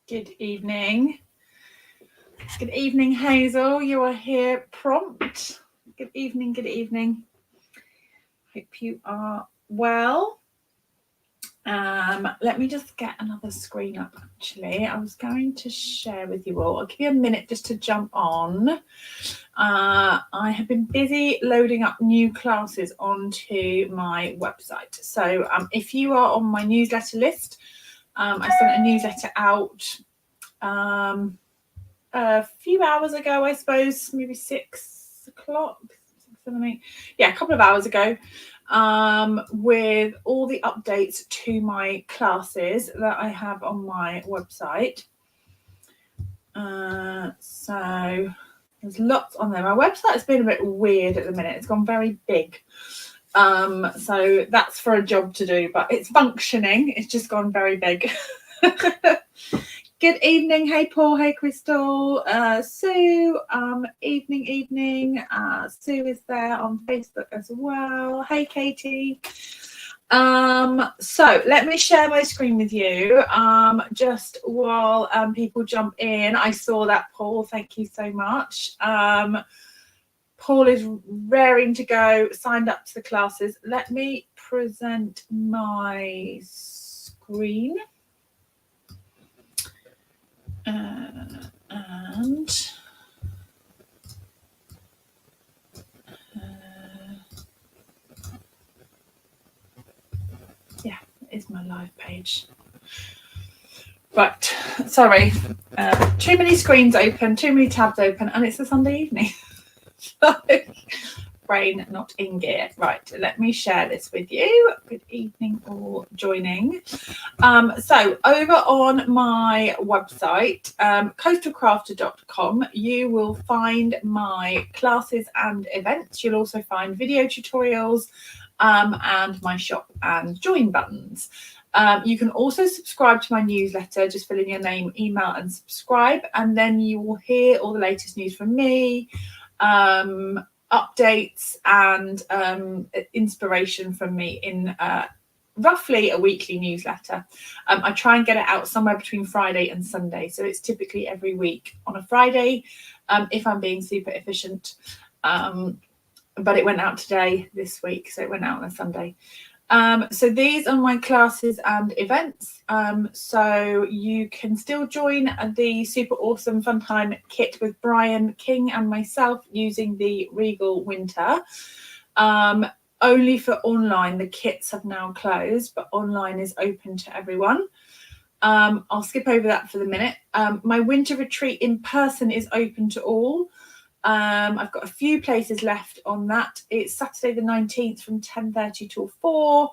Good evening. Good evening, Hazel. You are here prompt. Good evening, good evening. Hope you are well. Let me just get another screen up, actually. I was going to share with you all. I'll give you a minute just to jump on. I have been busy loading up new classes onto my website. So if you are on my newsletter list, I sent a newsletter out a few hours ago, I suppose, maybe 6 o'clock, 6, 7, 8. Yeah, a couple of hours ago, with all the updates to my classes that I have on my website. So there's lots on there. My website's been a bit weird at the minute. It's gone very big. So that's for a job to do, but it's functioning. It's just gone very big. Good evening. Hey, Paul. Hey, Crystal. Sue. Evening. Sue is there on Facebook as well. Hey, Katie. So let me share my screen with you. Just while people jump in. I saw that, Paul. Thank you so much. Paul is raring to go, signed up to the classes. Let me present my screen. Yeah, it is my live page. Right, sorry. Too many screens open, too many tabs open, and it's a Sunday evening. So, brain not in gear. Right, let me share this with you. Good evening, all joining. So over on my website, coastalcrafter.com, you will find my classes and events. You'll also find video tutorials and my shop and join buttons. You can also subscribe to my newsletter, just fill in your name, email and subscribe, and then you will hear all the latest news from me, updates and inspiration from me in roughly a weekly newsletter. I try and get it out somewhere between Friday and Sunday, so it's typically every week on a Friday if I'm being super efficient, but it went out today this week, so it went out on a Sunday. So these are my classes and events. So you can still join the super awesome fun time kit with Brian King and myself using the Regal Winter. Only for online. The kits have now closed, but online is open to everyone. I'll skip over that for the minute. My winter retreat in person is open to all. I've got a few places left on that. It's Saturday the 19th from 10:30 till 4.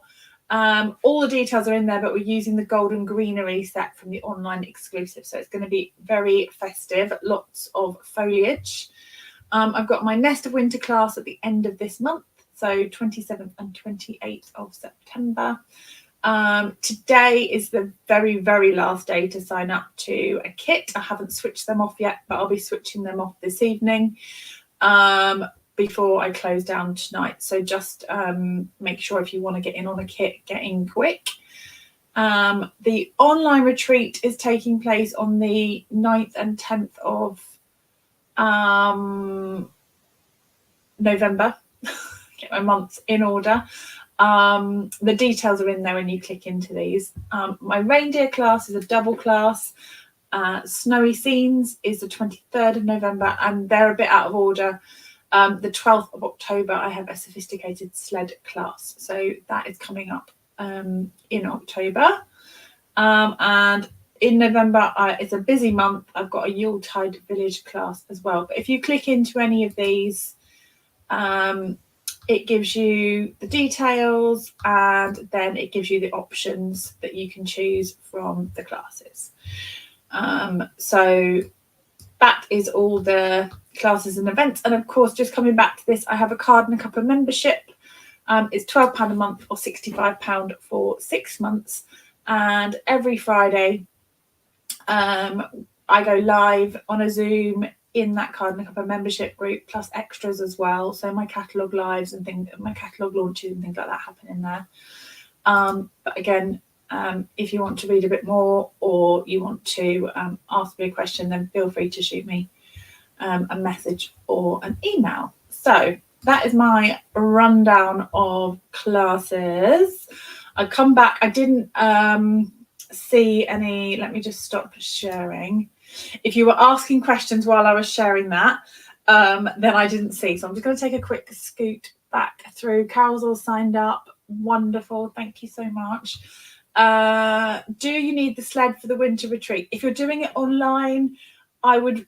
All the details are in there, but we're using the golden greenery set from the online exclusive. So it's going to be very festive, lots of foliage. I've got my Nest of Winter class at the end of this month, so 27th and 28th of September. Today is the very, very last day to sign up to a kit. I haven't switched them off yet, but I'll be switching them off this evening before I close down tonight. So just make sure if you want to get in on a kit, get in quick. The online retreat is taking place on the 9th and 10th of November. Get my months in order. The details are in there when you click into these. My reindeer class is a double class. Snowy Scenes is the 23rd of November, and they're a bit out of order. The 12th of October, I have a sophisticated sled class. So that is coming up in October. And in November, it's a busy month. I've got a Yuletide Village class as well. But if you click into any of these, it gives you the details, and then it gives you the options that you can choose from the classes. So that is all the classes and events. And of course, just coming back to this, I have a card and a cup of membership. It's £12 a month or £65 for 6 months. And every Friday, I go live on a Zoom in that card and a cup of membership group, plus extras as well. So my catalogue lives and things, my catalogue launches and things like that happen in there. But again, if you want to read a bit more or you want to ask me a question, then feel free to shoot me a message or an email. So that is my rundown of classes. I come back. I didn't see any. Let me just stop sharing. If you were asking questions while I was sharing that, then I didn't see. So I'm just going to take a quick scoot back through. Carol's all signed up. Wonderful. Thank you so much. Do you need the sled for the winter retreat? If you're doing it online, I would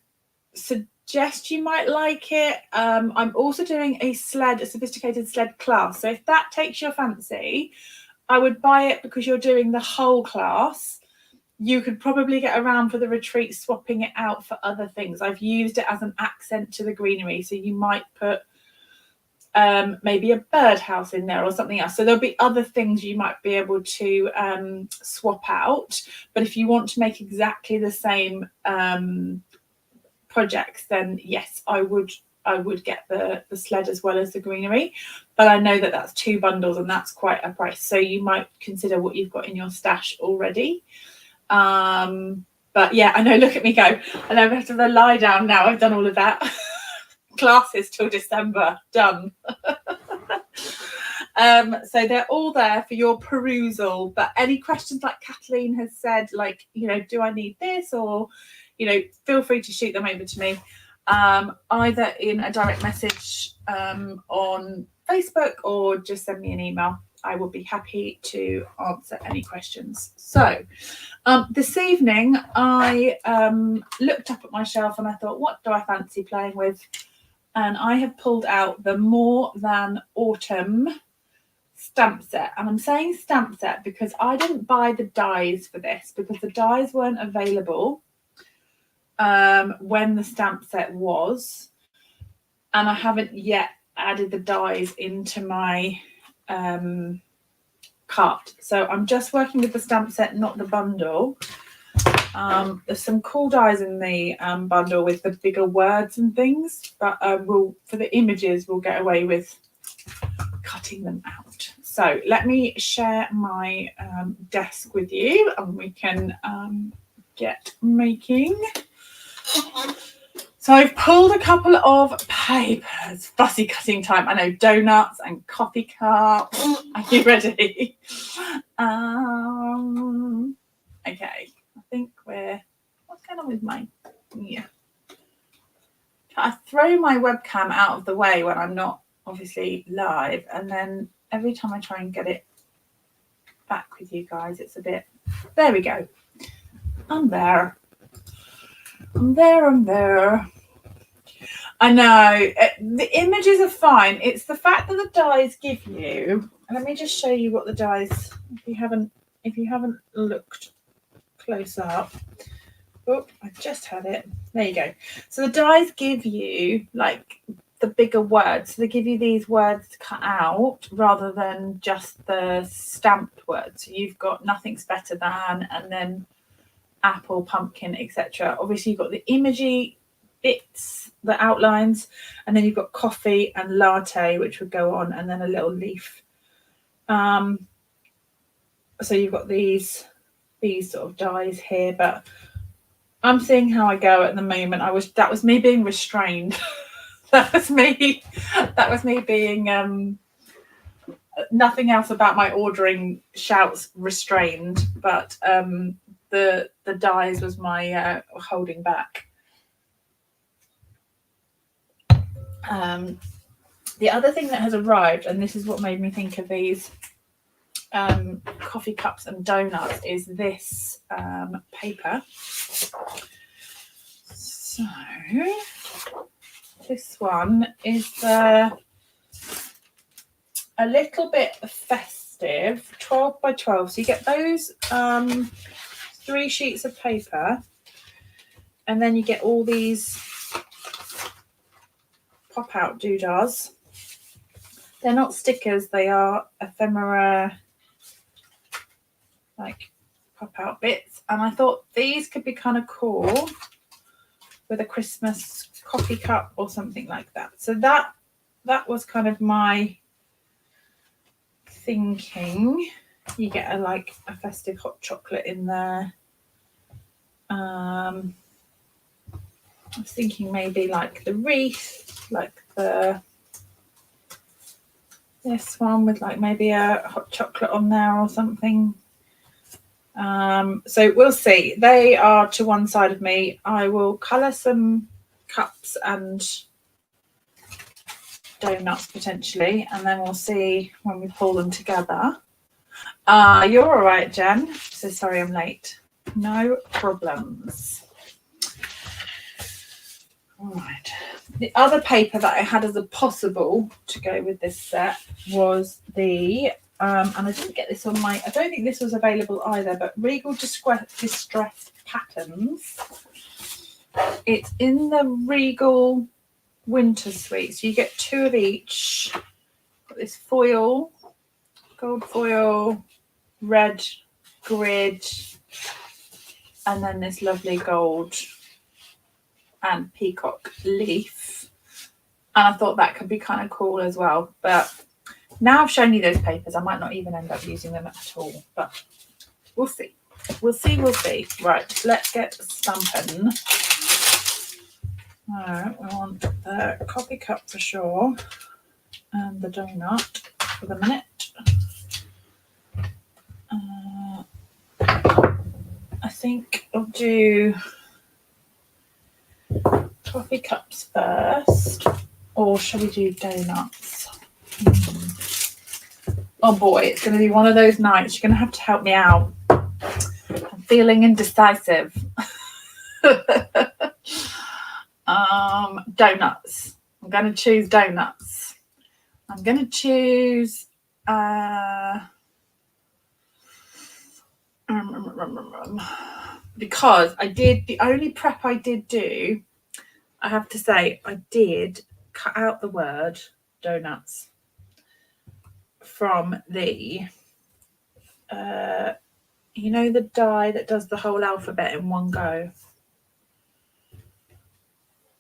suggest you might like it. I'm also doing a sophisticated sled class. So if that takes your fancy, I would buy it because you're doing the whole class. You could probably get around for the retreat swapping it out for other things. I've used it as an accent to the greenery. So you might put maybe a birdhouse in there or something else. So there'll be other things you might be able to swap out. But if you want to make exactly the same projects, then yes, I would get the sled as well as the greenery. But I know that that's 2 bundles and that's quite a price. So you might consider what you've got in your stash already. But yeah, I know, look at me go. I know I have to lie down now. I've done all of that. Classes till December, done. So they're all there for your perusal. But any questions, like Kathleen has said, like, you know, do I need this? Or, you know, feel free to shoot them over to me, either in a direct message on Facebook or just send me an email. I will be happy to answer any questions. So this evening I looked up at my shelf and I thought, what do I fancy playing with? And I have pulled out the More Than Autumn stamp set. And I'm saying stamp set because I didn't buy the dies for this, because the dies weren't available when the stamp set was. And I haven't yet added the dies into my cart. So I'm just working with the stamp set, not the bundle. There's some cool dies in the bundle with the bigger words and things, but for the images we'll get away with cutting them out. So let me share my desk with you and we can get making. So I've pulled a couple of papers. Fussy cutting time. I know, donuts and coffee cups. Are you ready? Okay. I think what's going on with my, yeah. I throw my webcam out of the way when I'm not obviously live, and then every time I try and get it back with you guys, it's a bit, there we go. I'm there. I know, the images are fine. It's the fact that the dies give you, and let me just show you what the dies, if you haven't looked close up. Oh, I just had it. There you go. So the dies give you like the bigger words. So they give you these words to cut out rather than just the stamped words. So you've got nothing's better than, and then apple, pumpkin, etc. Obviously you've got the imagey bits, the outlines, and then you've got coffee and latte, which would go on, and then a little leaf. So you've got these sort of dies here, but I'm seeing how I go at the moment. That was me being restrained. that was me being nothing else about my ordering shouts restrained, but the dies was my holding back. The other thing that has arrived, and this is what made me think of these coffee cups and donuts, is this paper. So this one is a little bit festive, 12 by 12. So you get those 3 sheets of paper, and then you get all these pop out doodahs. They're not stickers, they are ephemera, like pop out bits. And I thought these could be kind of cool with a Christmas coffee cup or something like that. So that was kind of my thinking. You get a festive hot chocolate in there. I was thinking maybe like the wreath, like this one with like maybe a hot chocolate on there or something. So we'll see. They are to one side of me. I will colour some cups and donuts potentially, and then we'll see when we pull them together. You're all right, Jen. So sorry I'm late. No problems. All right. The other paper that I had as a possible to go with this set was the and I didn't get this on my, I don't think this was available either, but Regal Distressed Patterns. It's in the Regal Winter Suite. So you get 2 of each. Got this foil, gold foil, red grid, and then this lovely gold and peacock leaf. And I thought that could be kind of cool as well. But now I've shown you those papers, I might not even end up using them at all. But we'll see. We'll see. Right, let's get stamping. Alright, we want the coffee cup for sure. And the donut for the minute. I think I'll do coffee cups first, or shall we do donuts? Oh boy, it's going to be one of those nights. You're going to have to help me out. I'm feeling indecisive. Donuts. I'm going to choose donuts. I'm going to choose because I did, the only prep I did do, I have to say, I did cut out the word donuts from the you know, the die that does the whole alphabet in one go.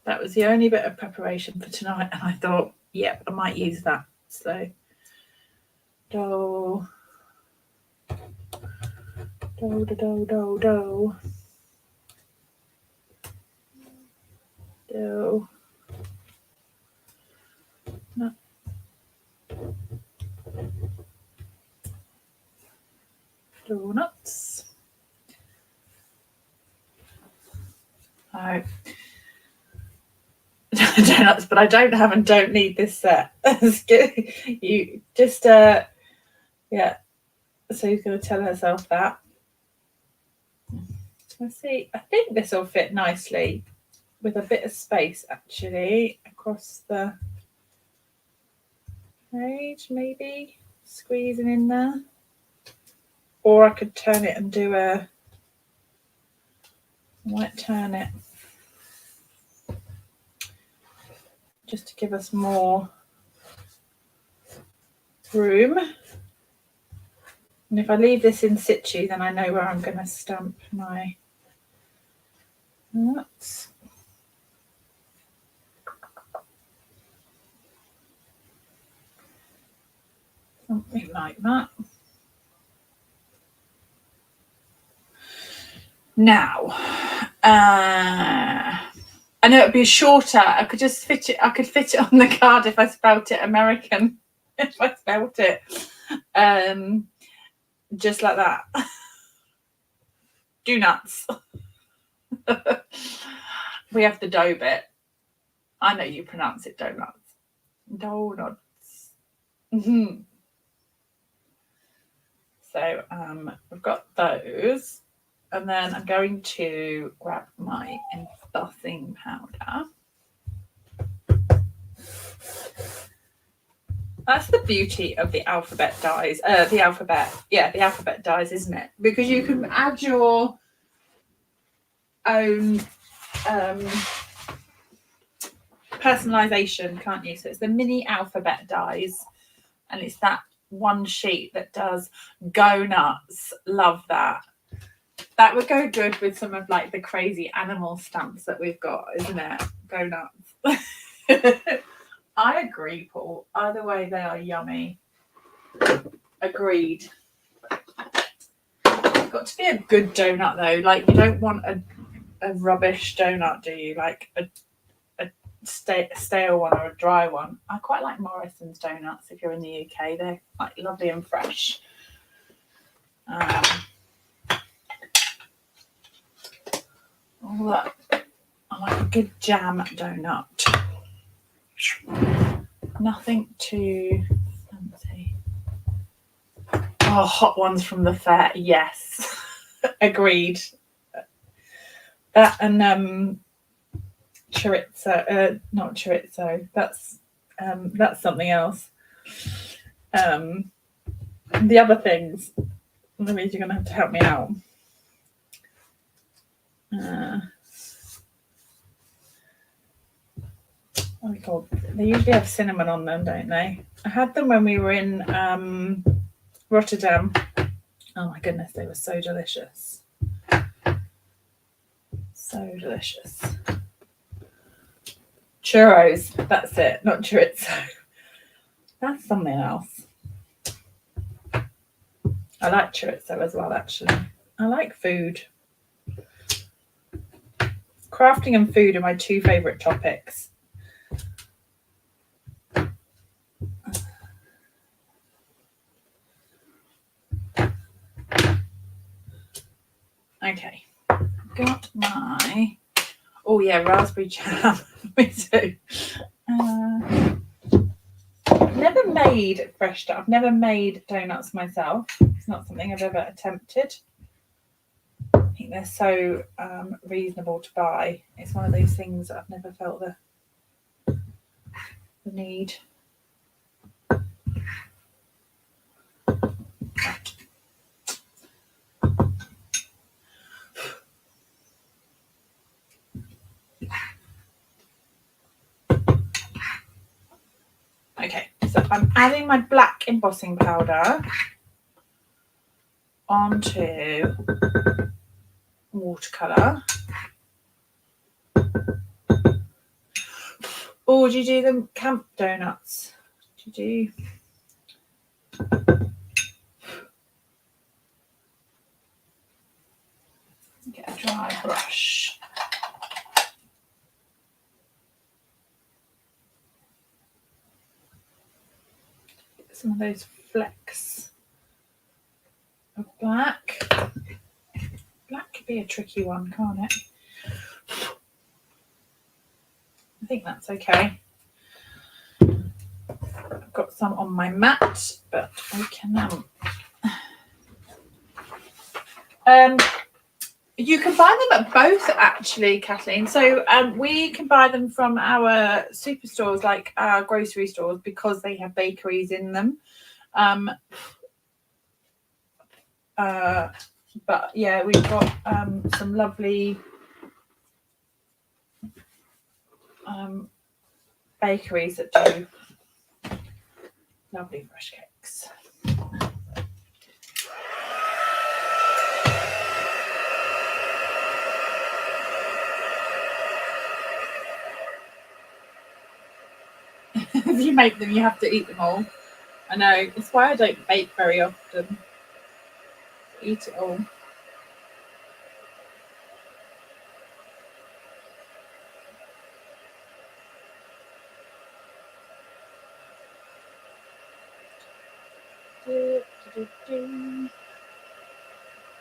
That was the only bit of preparation for tonight, and I thought, yep, I might use that. So do no. Donuts. Donuts, but I don't have and don't need this set. You just yeah. So he's going to tell herself that. Let's see. I think this will fit nicely with a bit of space actually across the page, maybe squeezing in there. Or I could turn it and do I might turn it just to give us more room. And if I leave this in situ, then I know where I'm going to stamp my nuts. Something like that. Now, I know it'd be shorter. I could just fit it. I could fit it on the card if I spelt it American. If I spelt it, just like that. Do nuts. We have the dough bit. I know you pronounce it donuts. Donuts. Mm-hmm. So we've got those. And then I'm going to grab my embossing powder. That's the beauty of the alphabet dies. The alphabet dies, isn't it? Because you can add your own personalization, can't you? So it's the mini alphabet dies, and it's that one sheet that does go nuts. Love that. That would go good with some of like the crazy animal stamps that we've got, isn't it? Go nuts. I agree, Paul. Either way, they are yummy. Agreed. got to be a good donut though. Like you don't want a rubbish donut, do you? Like a stale one or a dry one. I quite like Morrison's donuts if you're in the UK. They're like lovely and fresh. All that. I like a good jam donut. Nothing too fancy. Oh, hot ones from the fair. Yes. Agreed. That and chorizo, not chorizo. That's something else. The other things, Louise, you're gonna have to help me out. What are they called? They usually have cinnamon on them, don't they? I had them when we were in Rotterdam. Oh my goodness, they were so delicious. So delicious. Churros, that's it, not chorizo. That's something else. I like chorizo as well, actually. I like food. Crafting and food are my two favourite topics. Okay, got my, oh yeah, raspberry jam. Me too. Never made fresh dough. I've never made donuts myself. It's not something I've ever attempted. I think they're so reasonable to buy. It's one of those things that I've never felt the need. Okay, so I'm adding my black embossing powder onto watercolour. Oh, do you do them camp donuts? Do you get a dry brush? Get some of those flecks of black. Black could be a tricky one, can't it? I think that's okay. I've got some on my mat, but I can you can buy them at both, actually, Kathleen. So we can buy them from our superstores, like our grocery stores, because they have bakeries in them. But yeah, we've got some lovely bakeries that do lovely fresh cakes. If you make them, you have to eat them all. I know, it's why I don't bake very often. Eat it all.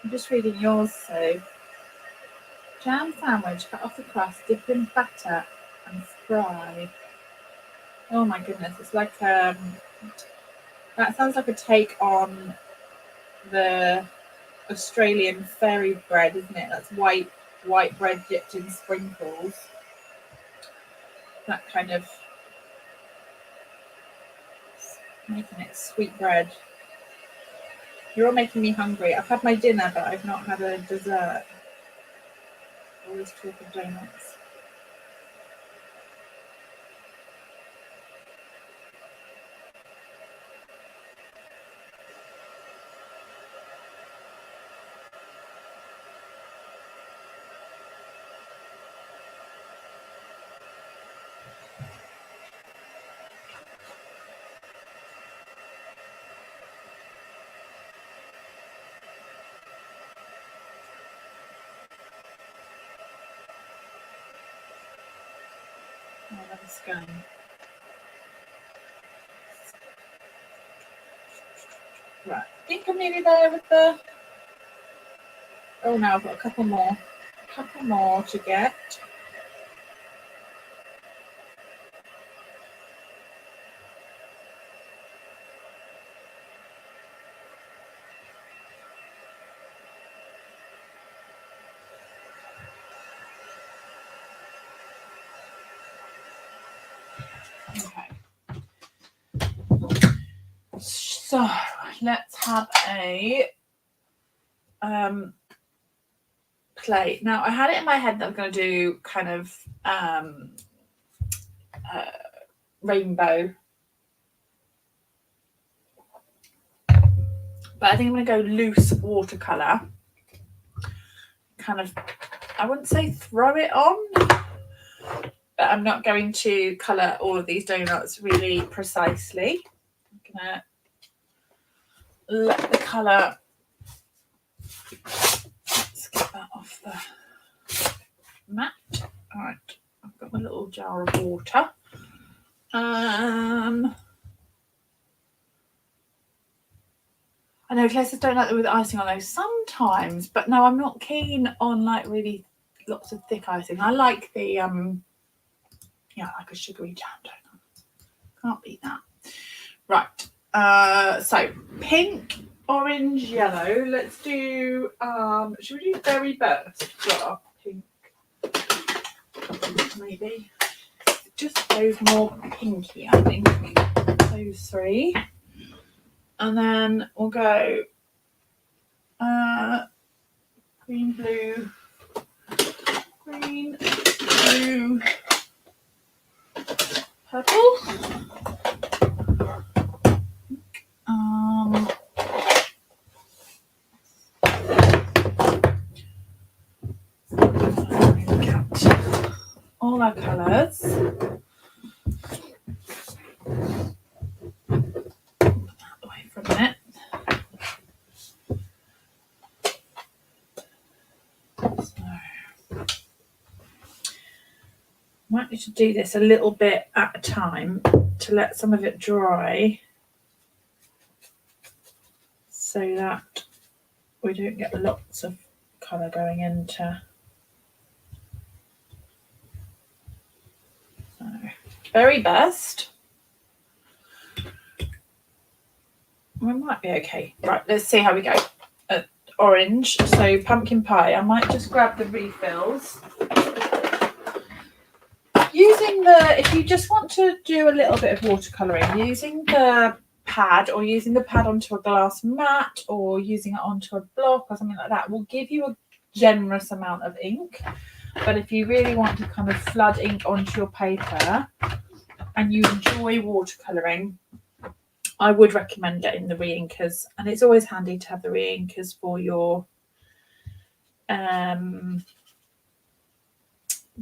I'm just reading yours. So, jam sandwich, cut off the crust, dip in batter, and fry. Oh my goodness, it's like that sounds like a take on the Australian fairy bread, isn't it? That's white bread dipped in sprinkles. That kind of making it sweet bread. You're all making me hungry. I've had my dinner, but I've not had a dessert. Always talk of donuts. Let's go. Right, I think I'm nearly there with the. Oh no, I've got a couple more to get. Okay. So let's have a plate. Now I had it in my head that I'm going to do kind of rainbow, but I think I'm going to go loose watercolor. Kind of, I wouldn't say throw it on, but I'm not going to color all of these donuts really precisely. I'm going to let the color. Let's get that off the mat. All right, I've got my little jar of water. I know places don't like them with icing on those sometimes, but no, I'm not keen on like really lots of thick icing. I like the like a sugary jam donut. Can't beat that. Right. So pink, orange, yellow. Let's do should we do berry burst for pink? Maybe. Just those more pinky, I think. Those three. And then we'll go green, blue, purple. All our colours. Away for a minute. So, might need to do this a little bit at a time to let some of it dry, so that we don't get lots of colour going into. So, berry burst. We might be okay. Right, let's see how we go. Orange, so pumpkin pie. I might just grab the refills. If you just want to do a little bit of watercolouring, using the pad or using the pad onto a glass mat or using it onto a block or something like that will give you a generous amount of ink. But if you really want to kind of flood ink onto your paper and you enjoy watercolouring, I would recommend getting the re-inkers, and it's always handy to have the re-inkers for your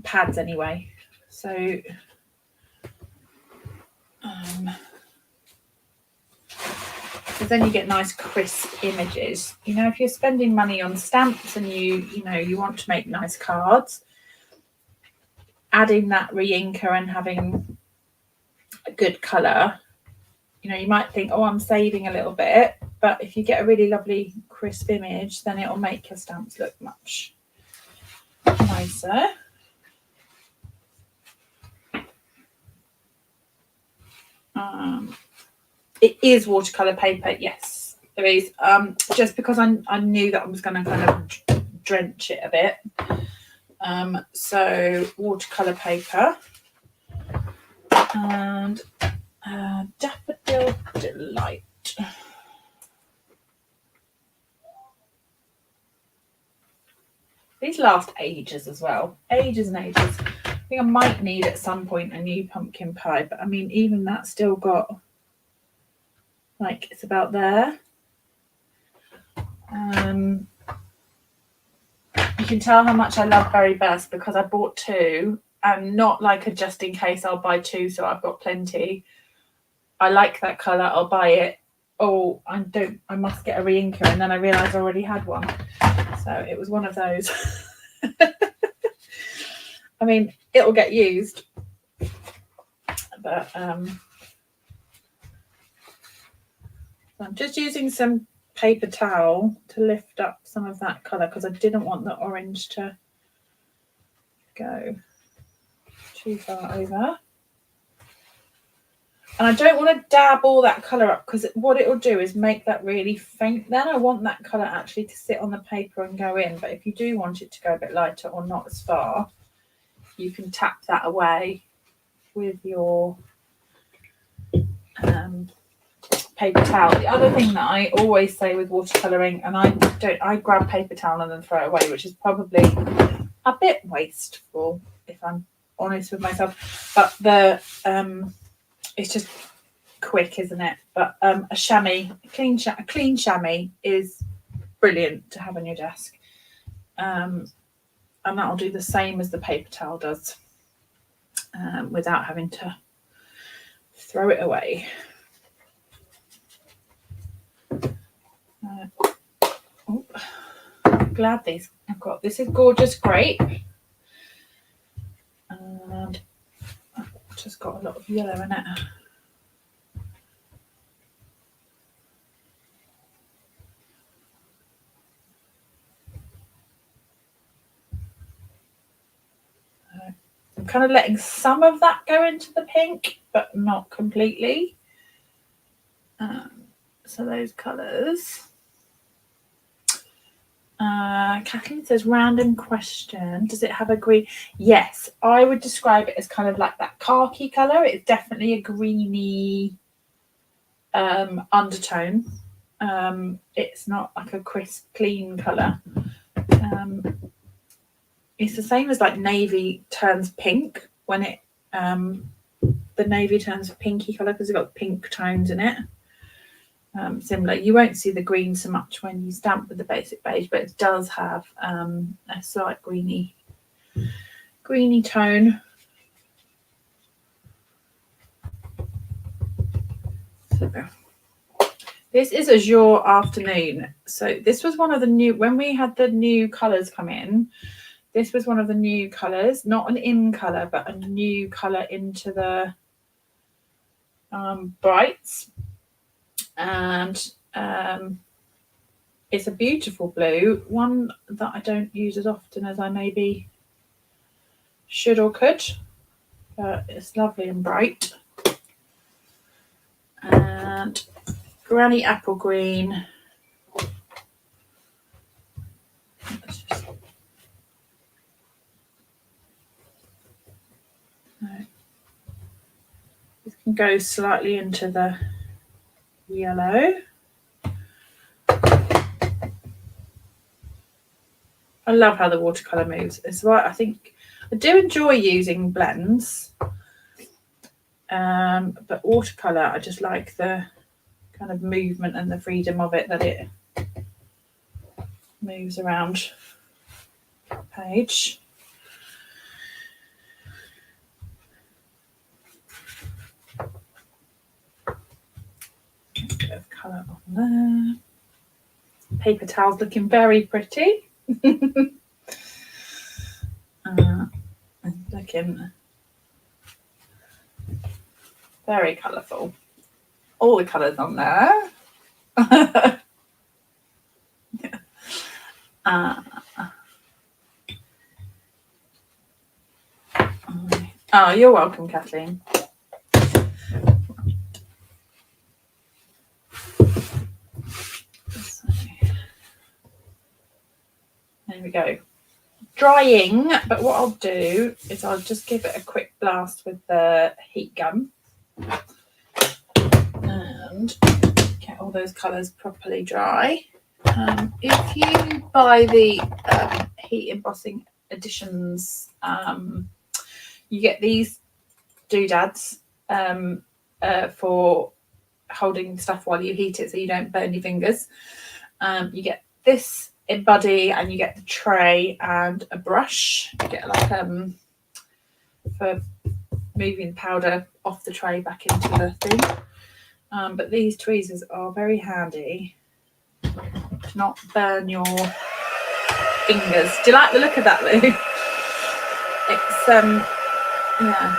pads anyway. So because then you get nice crisp images. You know, if you're spending money on stamps and you want to make nice cards, adding that re-inker and having a good colour, you might think, oh, I'm saving a little bit, but if you get a really lovely crisp image, then it'll make your stamps look much nicer. It is watercolor paper, yes, there is. Just because I knew that I was going to kind of drench it a bit. So watercolor paper and Daffodil Delight. These last ages as well, ages and ages. I think I might need at some point a new pumpkin pie, but I mean, even that's still got, like, it's about there. You can tell how much I love Berry Burst because I bought two, and not like a just in case, I'll buy two so I've got plenty. I like that colour, I'll buy it. Oh, I must get a re-inker, and then I realised I already had one. So it was one of those. I mean, it'll get used. but I'm just using some paper towel to lift up some of that colour because I didn't want the orange to go too far over. And I don't want to dab all that colour up because what it will do is make that really faint. Then I want that colour actually to sit on the paper and go in. But if you do want it to go a bit lighter or not as far, you can tap that away with your paper towel. The other thing that I always say with watercolouring, and I grab paper towel and then throw it away, which is probably a bit wasteful if I'm honest with myself. But it's just quick, isn't it? But a chamois, a clean chamois is brilliant to have on your desk, and that'll do the same as the paper towel does, without having to throw it away. I'm glad I've got this is gorgeous grape, and I've just got a lot of yellow in it. I'm kind of letting some of that go into the pink, but not completely. So those colours. Kathleen says, random question. Does it have a green? Yes, I would describe it as kind of like that khaki colour. It's definitely a greeny undertone. It's not like a crisp, clean colour. It's the same as like navy turns pink when it the navy turns pinky colour because it's got pink tones in it. Similar, you won't see the green so much when you stamp with the basic beige, but it does have a slight greeny tone. So this is Azure Afternoon. So this was one of the new, when we had the new colours come in, this was one of the new colours, not an in colour, but a new colour into the brights. And it's a beautiful blue, one that I don't use as often as I maybe should or could, but it's lovely and bright. And Granny Apple Green. This can go slightly into the yellow. I love how the watercolour moves. It's right. I think I do enjoy using blends, but watercolour, I just like the kind of movement and the freedom of it, that it moves around the page. A bit of colour on there. Paper towel's looking very pretty. Looking very colourful. All the colours on there. Oh, you're welcome, Kathleen. There we go. Drying, but what I'll do is I'll just give it a quick blast with the heat gun and get all those colours properly dry. If you buy the heat embossing editions, you get these doodads for holding stuff while you heat it so you don't burn your fingers. You get this in buddy, and you get the tray and a brush. You get like for moving the powder off the tray back into the thing. But these tweezers are very handy to not burn your fingers. Do you like the look of that, Lou? It's yeah.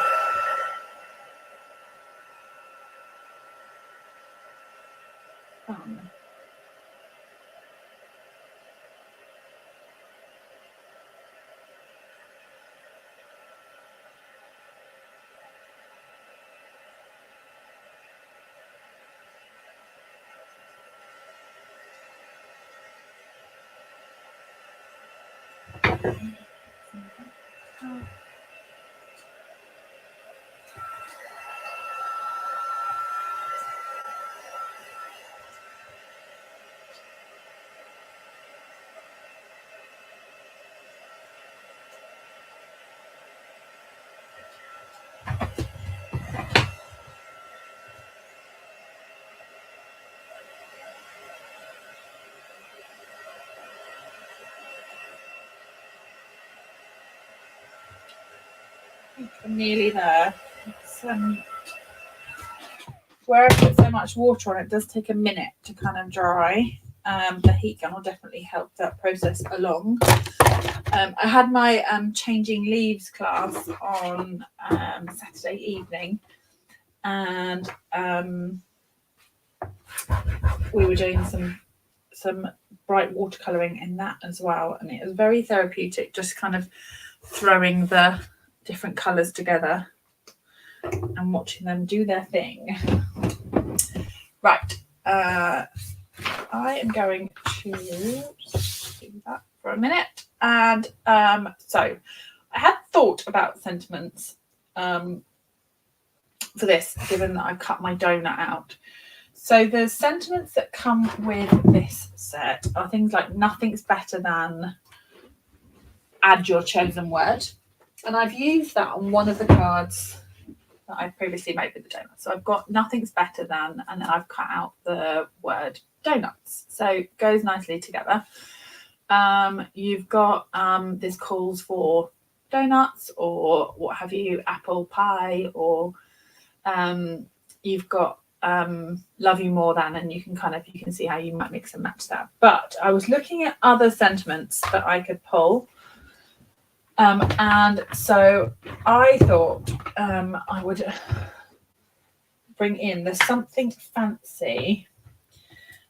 I'm nearly there. It's, where I put so much water on, it does take a minute to kind of dry. The heat gun will definitely help that process along. I had my changing leaves class on Saturday evening, and we were doing some bright watercolouring in that as well, and it was very therapeutic, just kind of throwing the different colours together and watching them do their thing. Right, I am going to just do that for a minute. And so I had thought about sentiments for this, given that I cut my donut out. So the sentiments that come with this set are things like nothing's better than, add your chosen word. And I've used that on one of the cards that I've previously made with the donuts. So I've got nothing's better than, and then I've cut out the word donuts. So it goes nicely together. You've got this calls for donuts or what have you, apple pie, or you've got love you more than, and you can see how you might mix and match that. But I was looking at other sentiments that I could pull. And so I thought I would bring in the something fancy.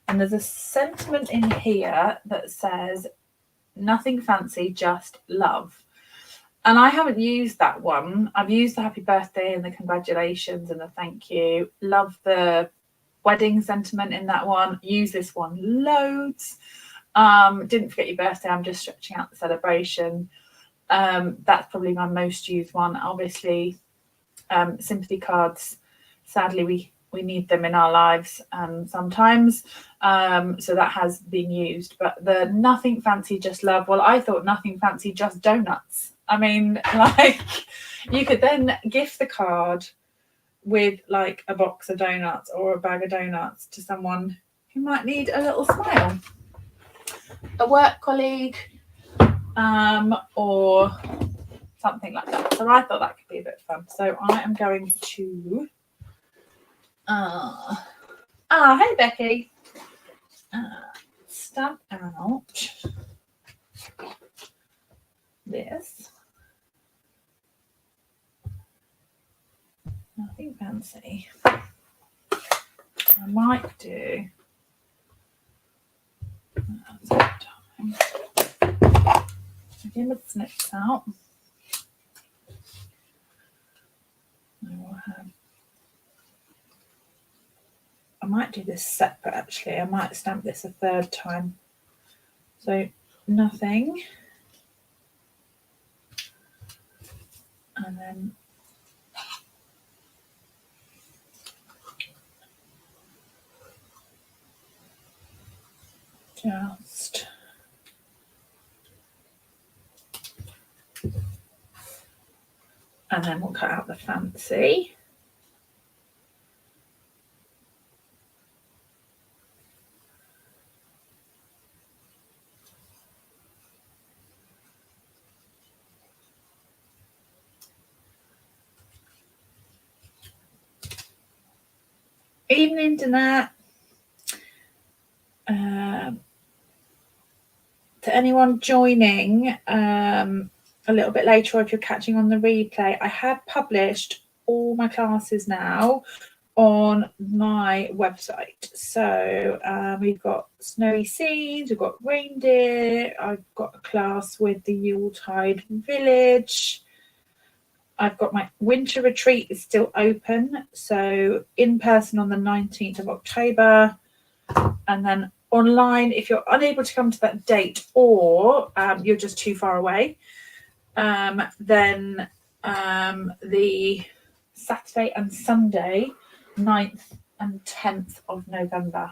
And there's a sentiment in here that says, nothing fancy, just love. And I haven't used that one. I've used the happy birthday and the congratulations and the thank you. Love the wedding sentiment in that one. Use this one loads. Didn't forget your birthday. I'm just stretching out the celebration. That's probably my most used one. Obviously, sympathy cards, sadly, we need them in our lives sometimes. So that has been used. But the nothing fancy, just love. Well, I thought nothing fancy, just donuts. I mean, like, you could then gift the card with like a box of donuts or a bag of donuts to someone who might need a little smile. A work colleague, or something like that. So I thought that could be a bit fun. So I am going to hey Becky, stamp out this. Nothing fancy. I might do time. Again with snips out. I might do this separate actually. I might stamp this a third time. So nothing. And then just and then we'll cut out the fancy. Evening dinner. To anyone joining a little bit later, or if you're catching on the replay, I have published all my classes now on my website. So we've got snowy scenes, we've got reindeer, I've got a class with the Yuletide village. I've got my winter retreat is still open, so in person on the 19th of October, and then online. If you're unable to come to that date, or you're just too far away, then the Saturday and Sunday, 9th and 10th of November.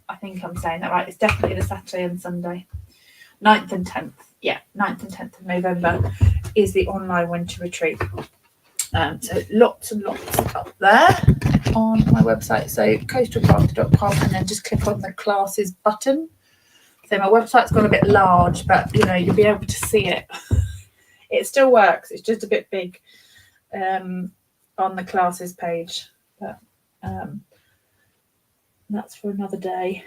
I think I'm saying that right. It's definitely the Saturday and Sunday. 9th and 10th. Yeah, 9th and 10th of November is the online winter retreat. So lots and lots up there on my website. So coastalcraft.com, and then just click on the classes button. So my website's got a bit large, but you'll be able to see it. It still works. It's just a bit big on the classes page. But that's for another day.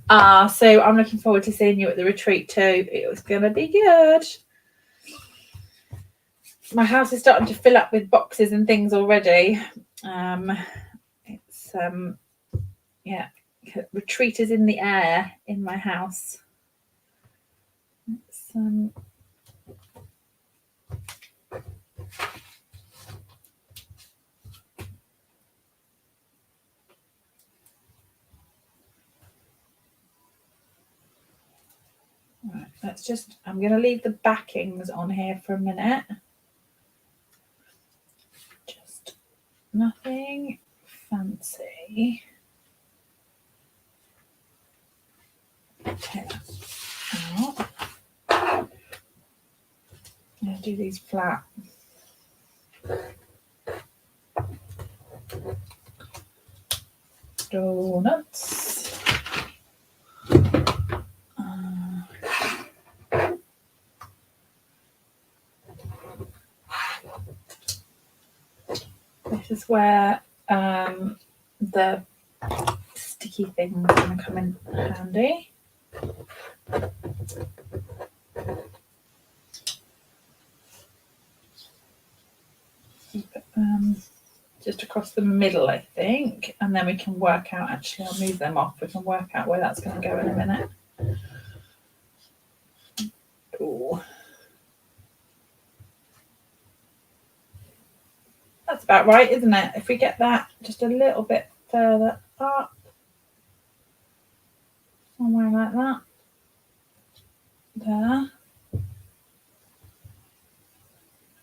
So I'm looking forward to seeing you at the retreat too. It was going to be good. My house is starting to fill up with boxes and things already. It's retreat is in the air in my house. It's right, I'm going to leave the backings on here for a minute. Just nothing fancy. Take that out. I'm going to do these flat. Donuts. This is where the sticky things are going to come in handy. Just across the middle, I think, and then we can work out. Actually, I'll move them off. We can work out where that's going to go in a minute. Ooh. That's about right, isn't it? If we get that just a little bit further up, somewhere like that, there.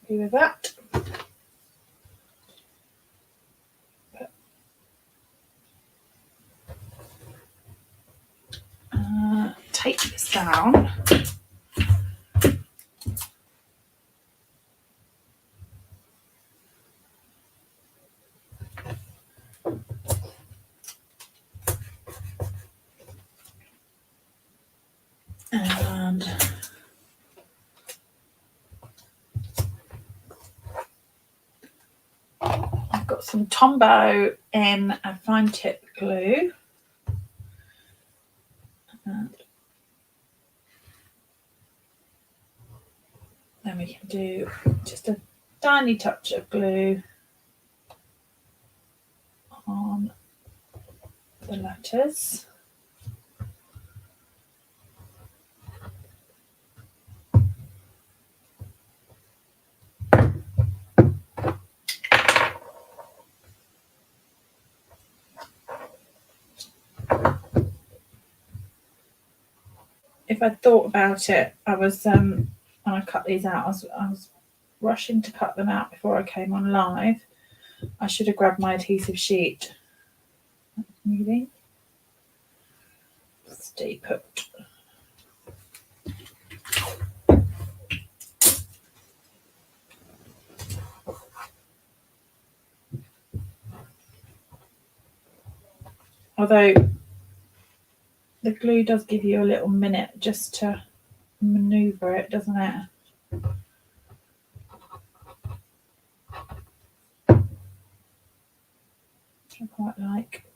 Happy with that. Take this down. And I've got some Tombow in a fine tip glue. And then we can do just a tiny touch of glue on the letters. If I'd thought about it, I was when I cut these out, I was rushing to cut them out before I came on live. I should have grabbed my adhesive sheet. Maybe. Stay put. Although the glue does give you a little minute just to maneuver it, doesn't it? Which I quite like.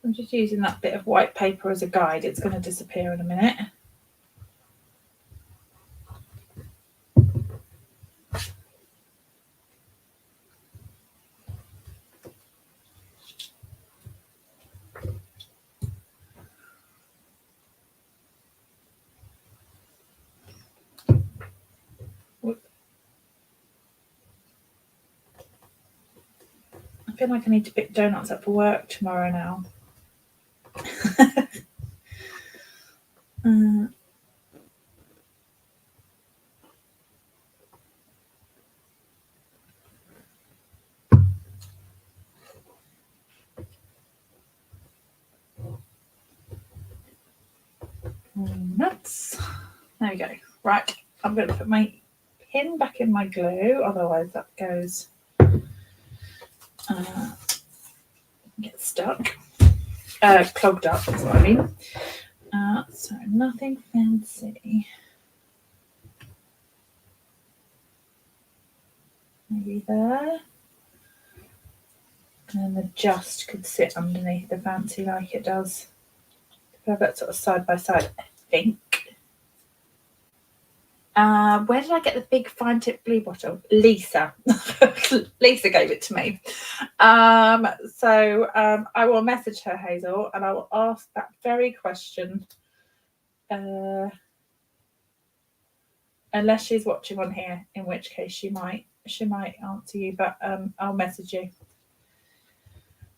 I'm just using that bit of white paper as a guide. It's going to disappear in a minute. feel like I need to pick donuts up for work tomorrow now. Nuts. There we go. Right, I'm going to put my pin back in my glue, otherwise that goes get stuck, clogged up. That's what I mean. So nothing fancy. Maybe there. And the just could sit underneath the fancy like it does. Have that sort of side by side, I think. Where did I get the big fine tip glue bottle? Lisa. Lisa gave it to me. So I will message her, Hazel, and I will ask that very question. Unless she's watching on here, in which case she might answer you, but I'll message you.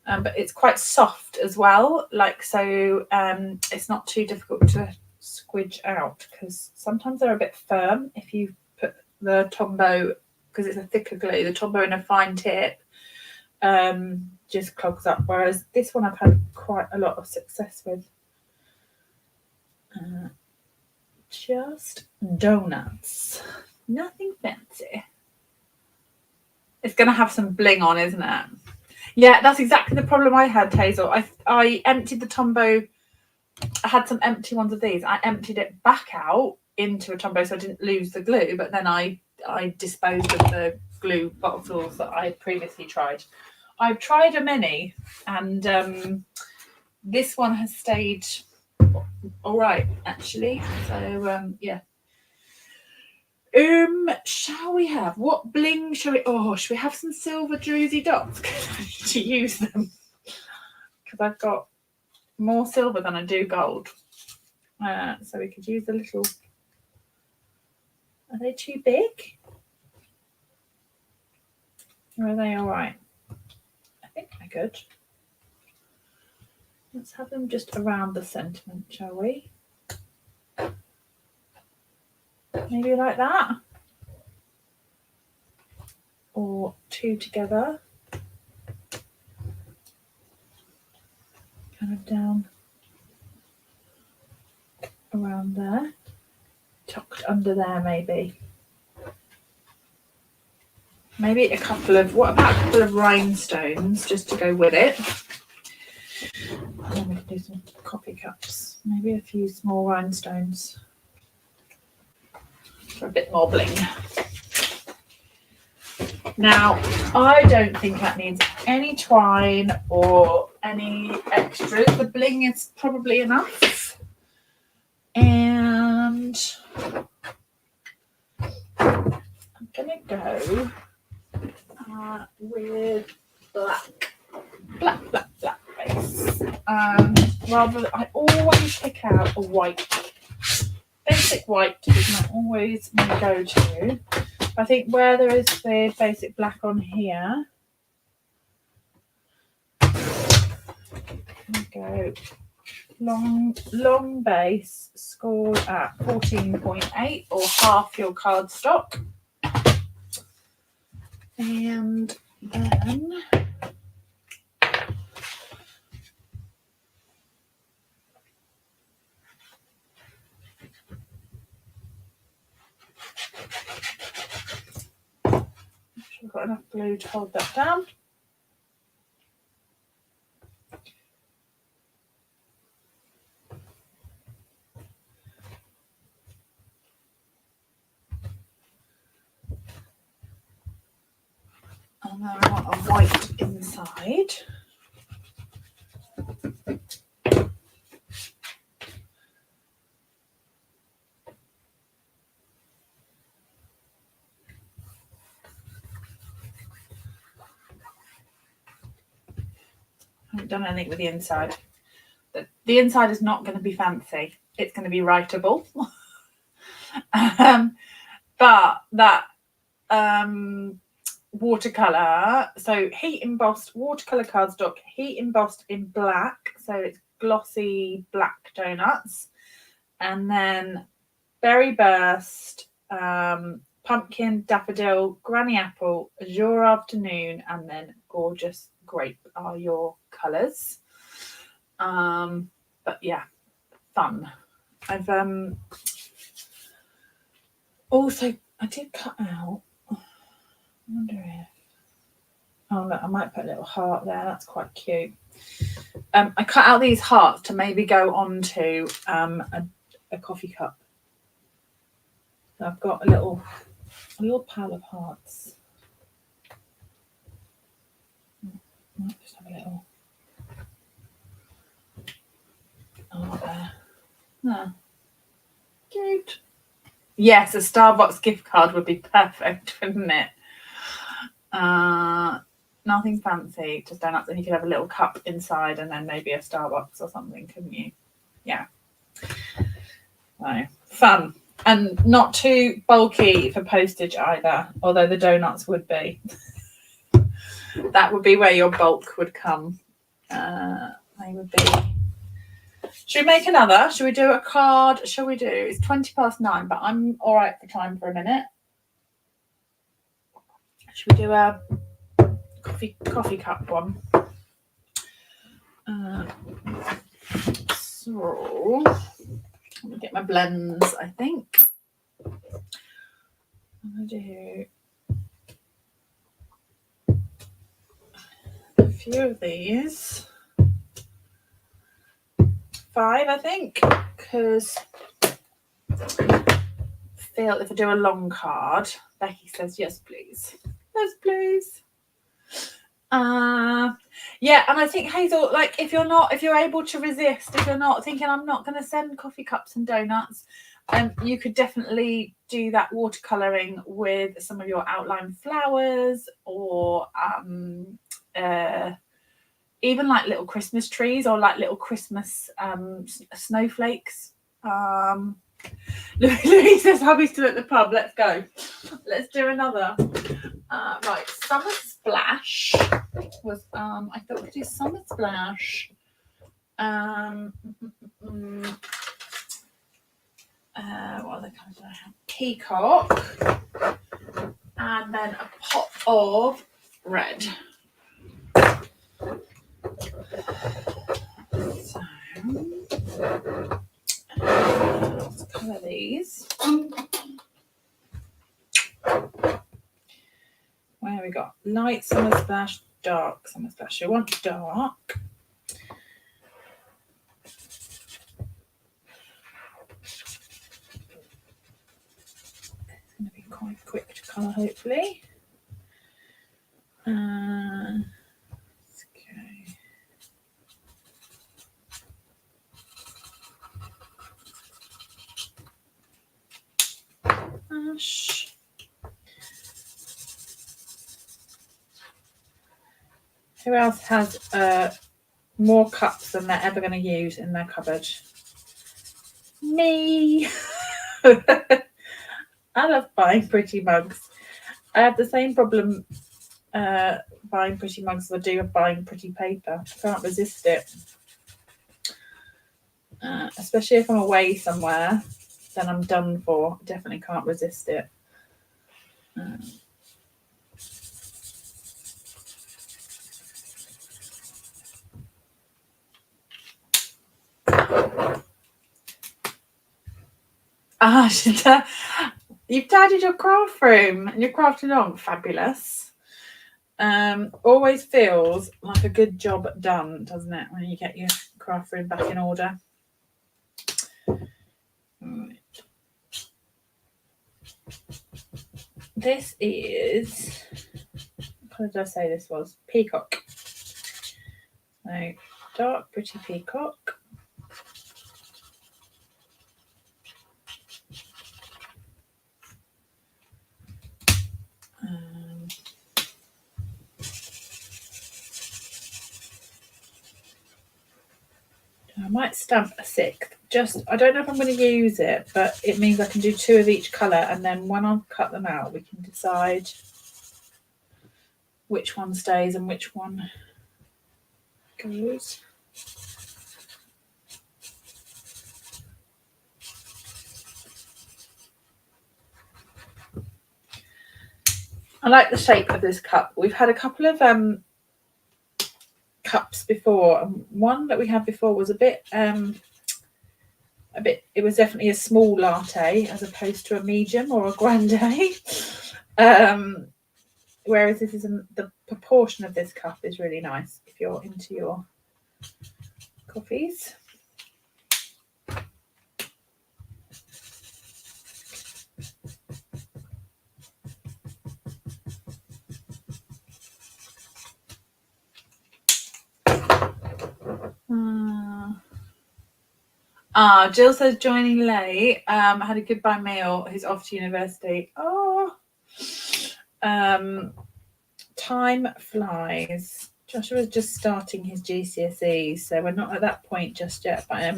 But it's quite soft as well, like, so it's not too difficult to squidge out, because sometimes they're a bit firm if you put the Tombow, because it's a thicker glue, the Tombow in a fine tip just clogs up, whereas this one I've had quite a lot of success with. Just donuts, nothing fancy. It's going to have some bling on, isn't it? Yeah, that's exactly the problem I had, Hazel. I emptied the Tombow. I had some empty ones of these. I emptied it back out into a Tombow so I didn't lose the glue, but then I disposed of the glue bottles that I had previously tried. I've tried a many, and this one has stayed all right, actually. So, yeah. Shall we have, what bling shall we, should we have some silver druzy dots? Because I need to use them, because I've got more silver than I do gold. So we could use a little, are they too big? Or are they all right? I think they're good. Let's have them just around the sentiment, shall we? Maybe like that. Or two together. Kind of down around there. Tucked under there, maybe. Maybe a couple of, what about a couple of rhinestones just to go with it? And then we can do some coffee cups. Maybe a few small rhinestones for a bit more bling. Now, I don't think that needs any twine or any extras. The bling is probably enough. And I'm going to go with black base. Rather, I always pick out a white. Basic white is not always my go-to. I think where there is the basic black on here, we go long base, scored at 14.8 or half your cardstock. And then we've got enough glue to hold that down. And then I want a white inside. I haven't done anything with the inside. The inside is not going to be fancy. It's going to be writable. But that watercolor. So heat embossed watercolor cardstock, heat embossed in black. So it's glossy black donuts. And then berry burst, pumpkin, daffodil, granny apple, azure afternoon, and then gorgeous grape are your colours. But yeah, fun. I've also, I did cut out, I wonder if, oh look, I might put a little heart there, that's quite cute. I cut out these hearts to maybe go onto a coffee cup. So I've got a little pile of hearts. Might just have a little. Oh, there. No. Cute. Yes, a Starbucks gift card would be perfect, wouldn't it? Nothing fancy, just donuts, and you could have a little cup inside and then maybe a Starbucks or something, couldn't you? Yeah. So, fun. And not too bulky for postage either, although the donuts would be. That would be where your bulk would come. They would be. Should we make another? Should we do a card? Shall we do? It's 9:20, but I'm all right for time for a minute. Should we do a coffee cup one? So let me get my blends. I think I'm gonna do a few of these. 5, I think, because feel if I do a long card, Becky says yes, please. Yes, please. Yeah, and I think Hazel, like if you're able to resist, if you're not thinking I'm not going to send coffee cups and donuts, you could definitely do that watercoloring with some of your outline flowers, or even like little Christmas trees, or like little Christmas snowflakes. Louise says hubby's still at the pub. Let's go. Let's do another. Right, Summer Splash was I thought we could do Summer Splash. What other colours do I have? Peacock, and then a pot of red. So let's colour these. Where have we got? Light Summer Splash, dark Summer Splash. You want dark. It's going to be quite quick to colour, hopefully. Okay. Ash. Who else has more cups than they're ever going to use in their cupboard? Me. I love buying pretty mugs. I have the same problem buying pretty mugs as I do of buying pretty paper. I can't resist it. Especially if I'm away somewhere, then I'm done for. I definitely can't resist it. You've tidied your craft room and you're crafting on. Fabulous. Always feels like a good job done, doesn't it, when you get your craft room back in order? Right. This is, what colour did I say this was? Peacock. So dark, pretty peacock. I might stamp a 6th. I don't know if I'm going to use it, but it means I can do 2 of each colour, and then when I've cut them out, we can decide which one stays and which one goes. I like the shape of this cup. We've had a couple of cups before, and one that we had before was a bit, it was definitely a small latte as opposed to a medium or a grande. Whereas this is the proportion of this cup is really nice if you're into your coffees. Jill says joining late. Had a goodbye meal. He's off to university. Oh, time flies. Joshua's just starting his GCSEs, so we're not at that point just yet. But I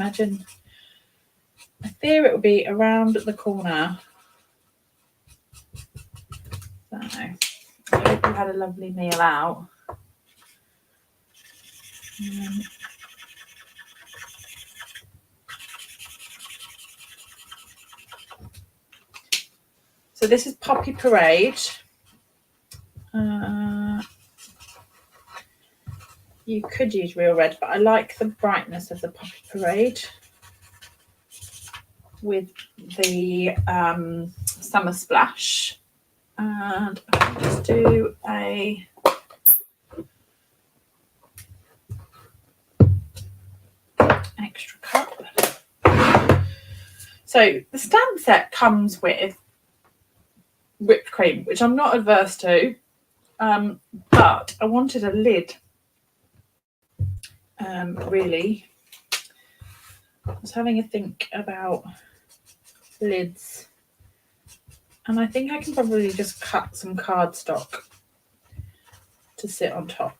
fear it will be around the corner. So I hope you had a lovely meal out. So this is Poppy Parade. You could use real red, but I like the brightness of the Poppy Parade with the Summer Splash. And I'll just do a extra cup. So the stamp set comes with whipped cream, which I'm not adverse to, but I wanted a lid. Really, I was having a think about lids, and I think I can probably just cut some cardstock to sit on top.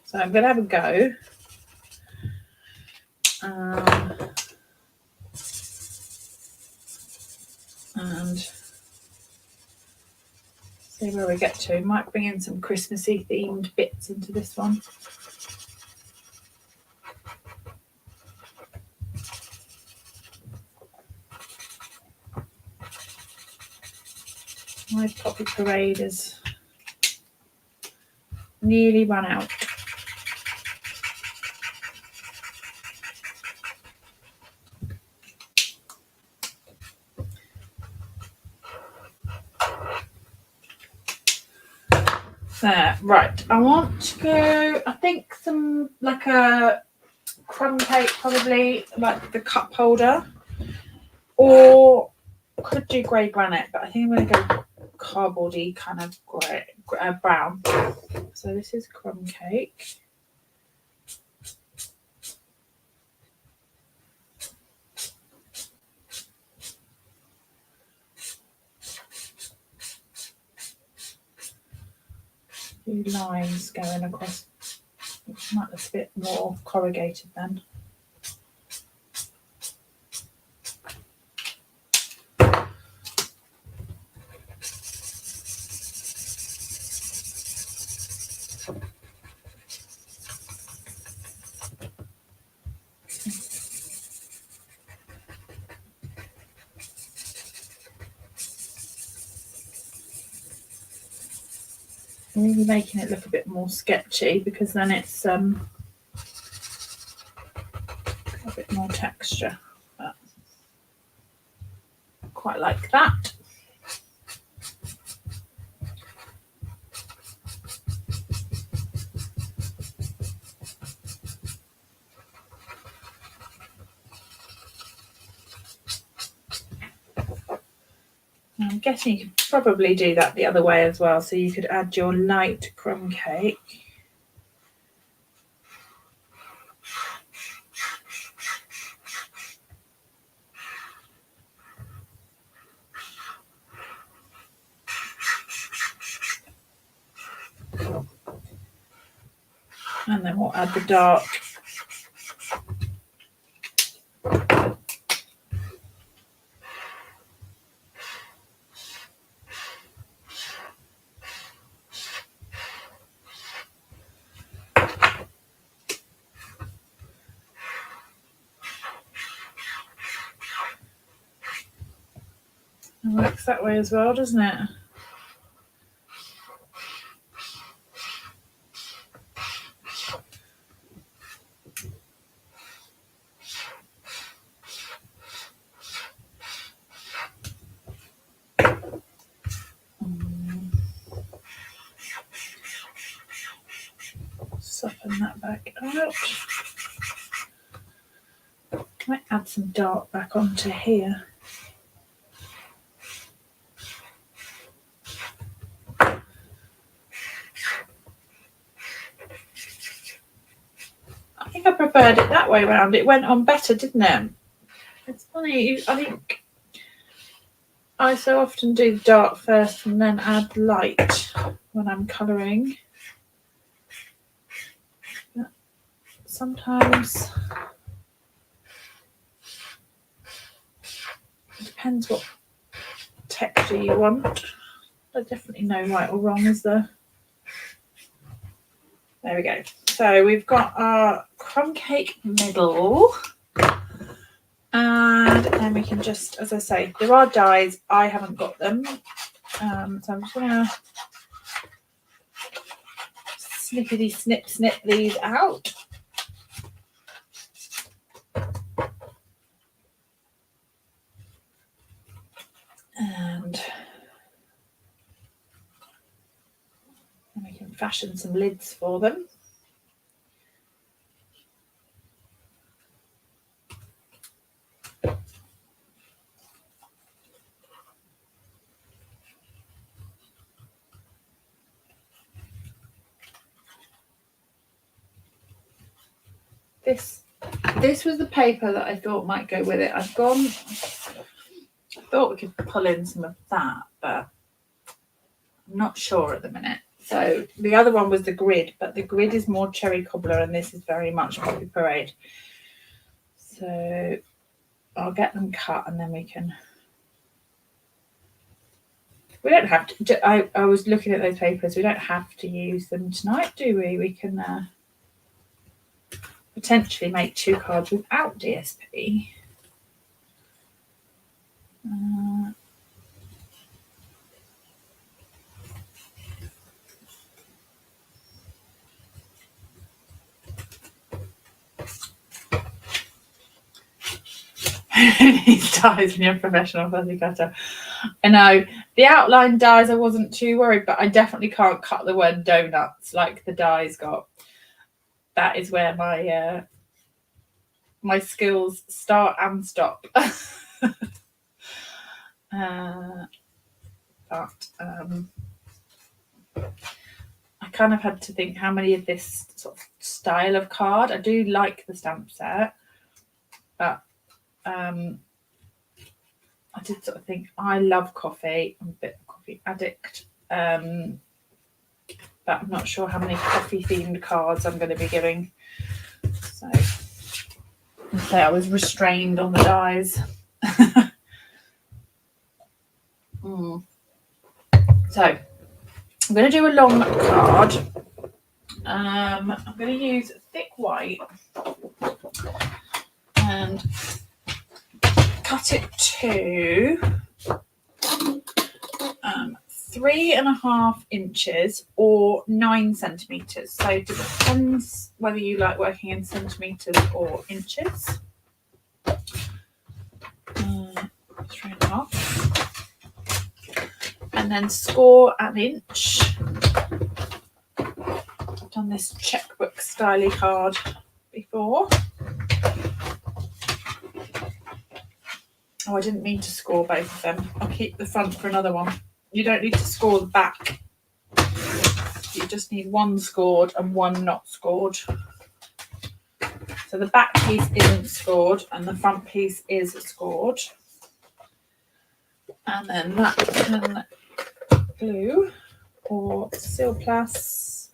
So I'm going to have a go. And see where we get to. Might bring in some Christmassy themed bits into this one. My Poppy Parade is nearly run out. There, right. I want to go, I think some, like a crumb cake, probably, like the cup holder. Or could do grey granite, but I think I'm going to go cardboardy kind of grey, brown. So this is crumb cake. Few lines going across. It might look a bit more corrugated then. Really making it look a bit more sketchy because then it's got a bit more texture. But I quite like that. I'm guessing you could probably do that the other way as well. So you could add your light crumb cake. And then we'll add the dark. works that way as well, doesn't it? Soften that back out. Might add some dark back onto here. I think I preferred it that way around. It went on better, didn't it? It's funny. I think I so often do the dark first and then add light when I'm colouring. Sometimes it depends what texture you want. There's definitely no right or wrong, is there? There we go. So we've got our crumb cake middle. And then we can just, as I say, there are dies. I haven't got them. So I'm just going to snippity snip these out. And we can fashion some lids for them. This was the paper that I thought might go with it. I thought we could pull in some of that, but I'm not sure at the minute. So the other one was the grid, but the grid is more cherry cobbler and this is very much poppy parade. So I'll get them cut and then we don't have to. I was looking at those papers. We don't have to use them tonight, do we? We can potentially make 2 cards without DSP. These dies when you're a professional fuzzy cutter. I know the outline dies I wasn't too worried, but I definitely can't cut the word donuts like the dies got. That is where my my skills start and stop. But I kind of had to think how many of this sort of style of card. I do like the stamp set, but I did sort of think I love coffee. I'm a bit of a coffee addict, but I'm not sure how many coffee themed cards I'm going to be giving. So I was restrained on the dies. So I'm going to do a long card. I'm going to use thick white and cut it to 3.5 inches or 9 centimeters. So it depends whether you like working in centimeters or inches. 3.5. And then score an inch. I've done this checkbook styly card before. Oh, I didn't mean to score both of them. I'll keep the front for another one. You don't need to score the back. You just need one scored and one not scored. So the back piece isn't scored and the front piece is scored. And then that can glue or Silplast,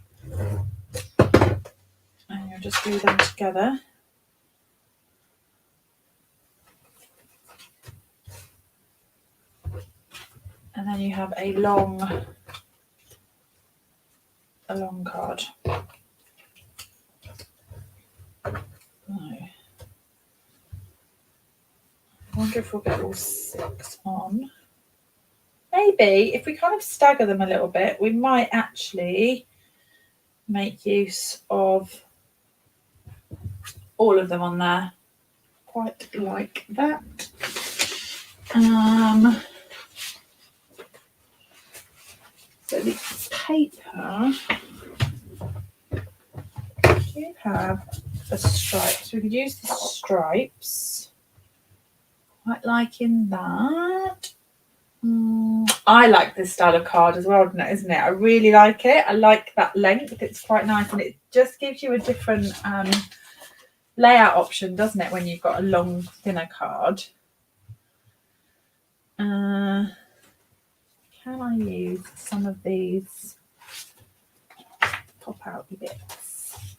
and you'll just glue them together. And then you have a long card. No. I wonder if we'll get all 6 on. maybe if we kind of stagger them a little bit, we might actually make use of all of them on there, quite like that. So the paper, do have the stripes. We could use the stripes. Quite liking that. I like this style of card as well, isn't it? I really like it. I like that length. It's quite nice, and it just gives you a different layout option, doesn't it, when you've got a long, thinner card. Can I use some of these pop out bits?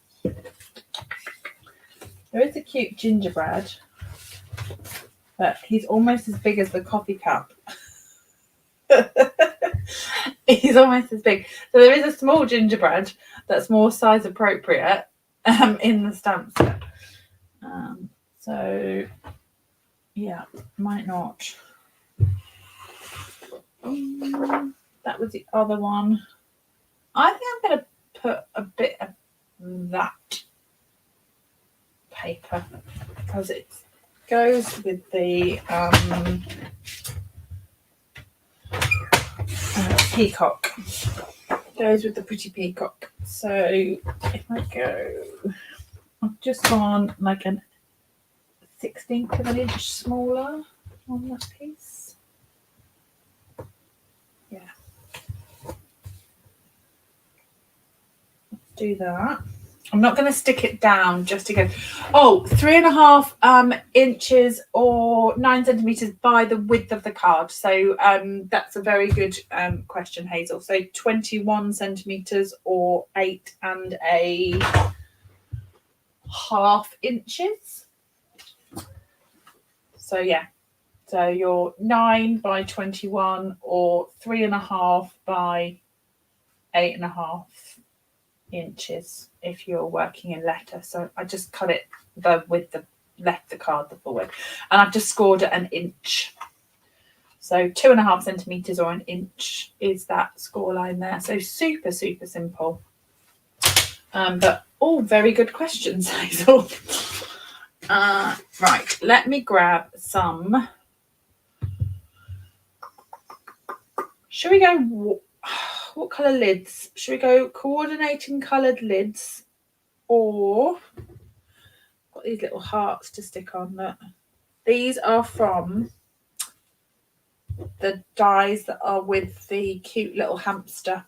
There is a cute gingerbread, but he's almost as big as the coffee cup. He's almost as big. So there is a small gingerbread that's more size appropriate in the stamp set. So yeah, might not. That was the other one. I think I'm going to put a bit of that paper because it goes with the peacock. Goes with the pretty peacock. So if I go, I've just gone like an 1/16 of an inch smaller on that piece. Yeah. Let's do that. I'm not going to stick it down just to go. 3.5 inches or 9 centimeters by the width of the card. So that's a very good question, Hazel. So 21 centimeters or 8.5 inches. So yeah. So you're 9 by 21 or 3.5 by 8.5 inches if you're working in letter. So I just cut it left the card the full width, and I've just scored it 1 inch. So 2.5 centimeters or 1 inch is that score line there. So super simple, but all very good questions, Hazel. Right, let me grab some. Should we go? What colour lids? Should we go coordinating coloured lids, or got these little hearts to stick on? That these are from the dies that are with the cute little hamster.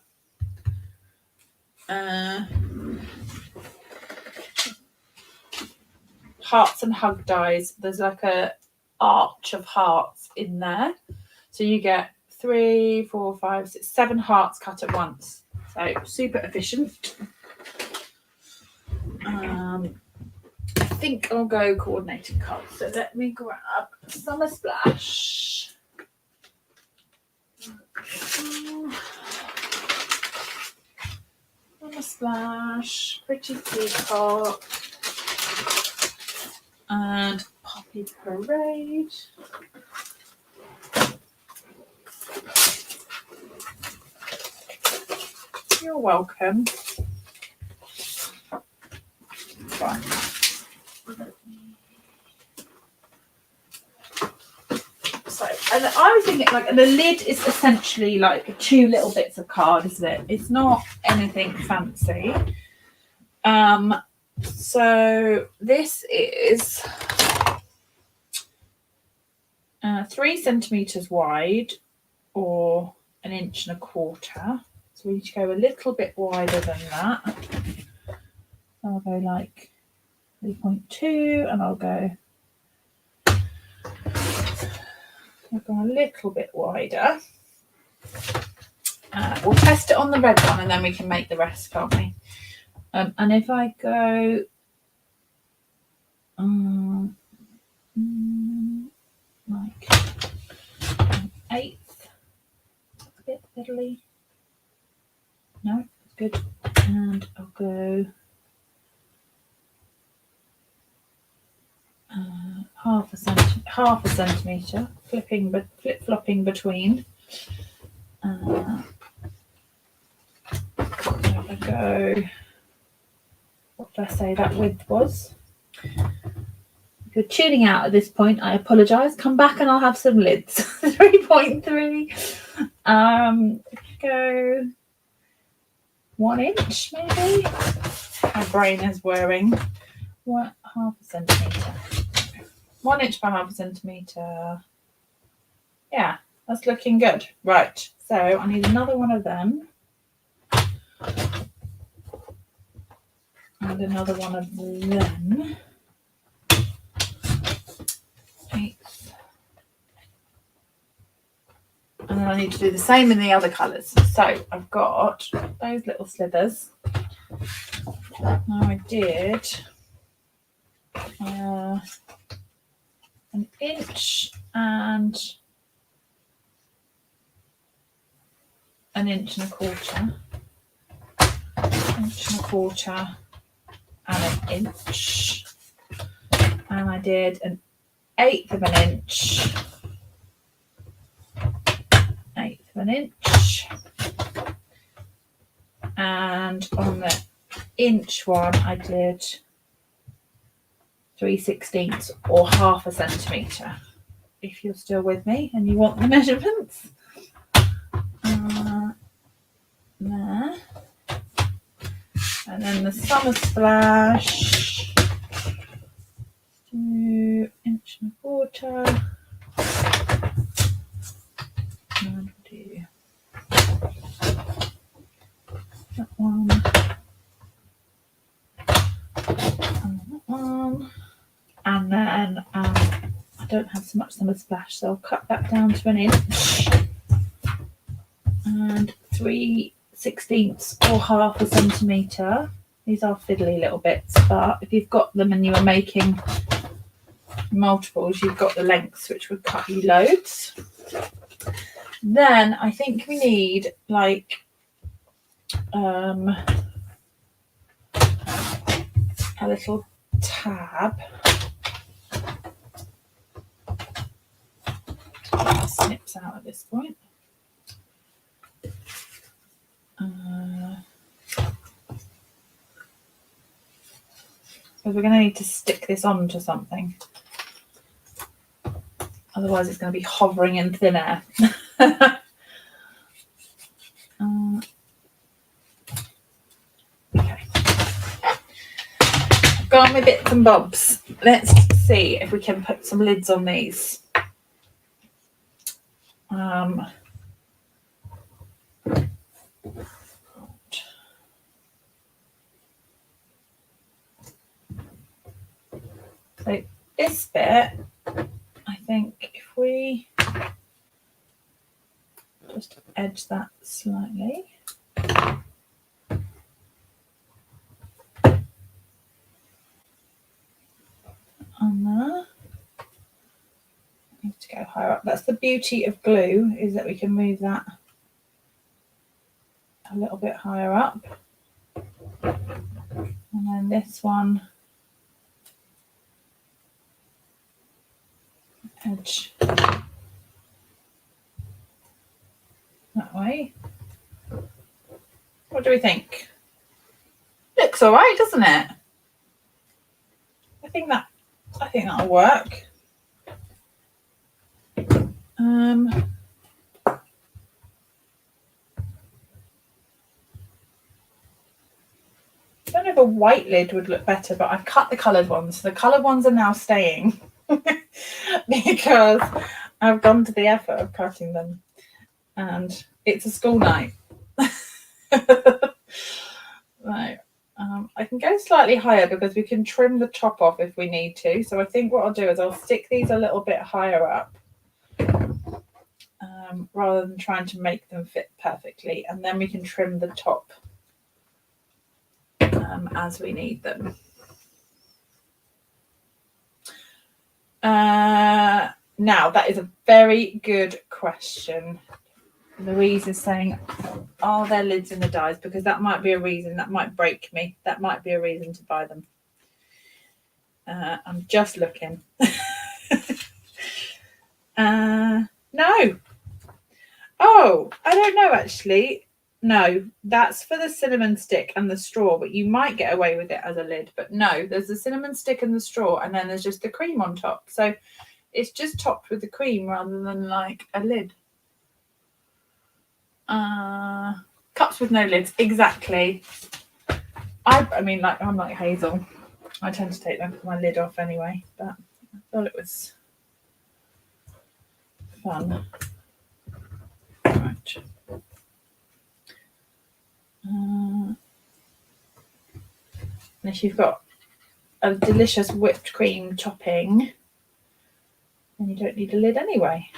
Hearts and hug dies. There's like a arch of hearts in there, so you get 3, 4, 5, 6, 7 hearts cut at once. So super efficient. I think I'll go coordinating cards. So let me grab Summer Splash. Summer Splash, Pretty Peacock, and Poppy Parade. You're welcome. Right. So, and I was thinking, like, the lid is essentially like 2 little bits of card, isn't it? It's not anything fancy. So this is 3 centimeters wide or 1.25 inches. So we need to go a little bit wider than that. I'll go like 3.2, and I'll go a little bit wider. We'll test it on the red one, and then we can make the rest, can't we? And if I go like 1/8, a bit fiddly. No, it's good. And I'll go half a centimeter, flip-flopping between. There we go. What did I say that width was? If you're tuning out at this point, I apologise. Come back and I'll have some lids. 3.3. Go 1 inch maybe. My brain is whirring. What, half a centimetre? 1 inch by half a centimetre. Yeah, that's looking good. Right, so I need another one of them. And another one of them. 8. And then I need to do the same in the other colours. So I've got those little slithers. Now I did an inch and an inch and a quarter. Inch and a quarter and an inch. And I did an 1/8 of an inch. 1/8 of an inch. And on the inch one I did 3/16 or half a centimetre, if you're still with me and you want the measurements. There. And then the summer splash, 2 inch and a quarter. And we'll do that one. And that one. And then I don't have so much summer splash, so I'll cut that down to 1 inch. And 3/16 or half a centimetre. These are fiddly little bits, but if you've got them and you are making multiples, you've got the lengths, which would cut you loads. Then I think we need like a little tab. That snips out at this point. Because we're going to need to stick this onto something. Otherwise it's going to be hovering in thin air. Okay. I've got my bits and bobs. Let's see if we can put some lids on these. So this bit, I think if we just edge that slightly. On there. Needs to go higher up. That's the beauty of glue, is that we can move that a little bit higher up. And then this one, edge that way. What do we think? Looks all right, doesn't it? I think that'll work. I don't know if a white lid would look better, but I've cut the coloured ones. The coloured ones are now staying because I've gone to the effort of cutting them, and it's a school night. Right. I can go slightly higher because we can trim the top off if we need to. So I think what I'll do is I'll stick these a little bit higher up rather than trying to make them fit perfectly, and then we can trim the top as we need them. Now, that is a very good question. Louise is saying, are there lids in the dies? Because that might be a reason. That might break me. That might be a reason to buy them. I'm just looking. No. Oh, I don't know actually. No, that's for the cinnamon stick and the straw, but you might get away with it as a lid. But no, there's the cinnamon stick and the straw, and then there's just the cream on top. So it's just topped with the cream rather than like a lid. Cups with no lids, exactly. I mean, like, I'm like Hazel. I tend to take my lid off anyway, but I thought it was fun. Right. And if you've got a delicious whipped cream topping, then you don't need a lid anyway.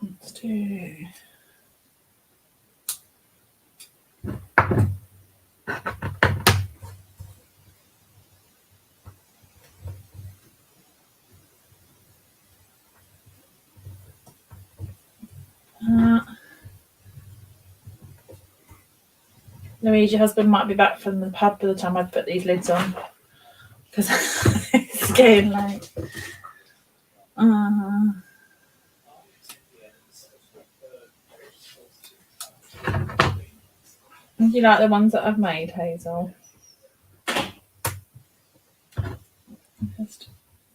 Let's do. Louise, your husband might be back from the pub by the time I put these lids on, because it's getting late. Do you like the ones that I've made, Hazel?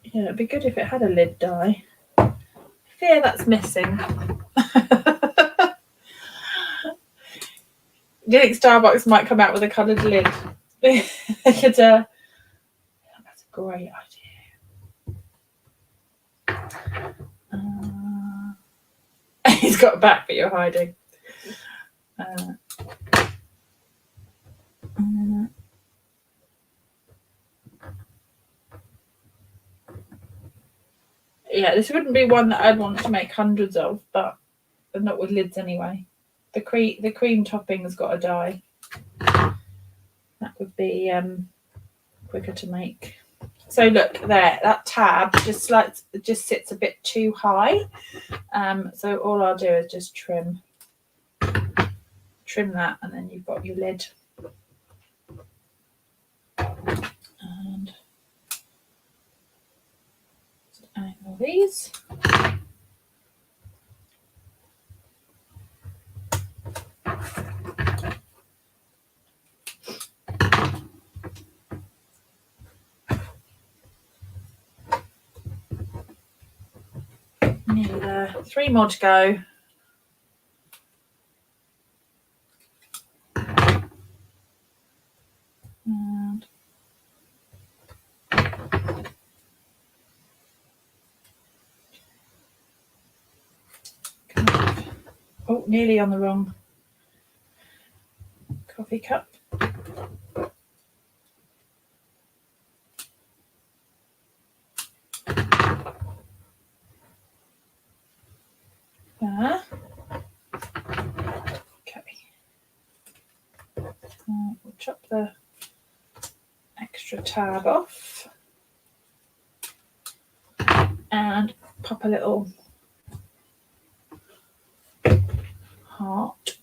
Yeah, it'd be good if it had a lid die. I fear that's missing. Do you think Starbucks might come out with a coloured lid? That's a great idea. He's got back, but you're hiding. Yeah, this wouldn't be one that I'd want to make hundreds of, but not with lids anyway. The cream topping has got to die. That would be quicker to make. So look there, that tab just sits a bit too high. So all I'll do is just trim that, and then you've got your lid. And angle these. Nearly there. 3 more to go. And oh, nearly on the wrong coffee cup. There. Okay. We'll chop the extra tab off and pop a little heart.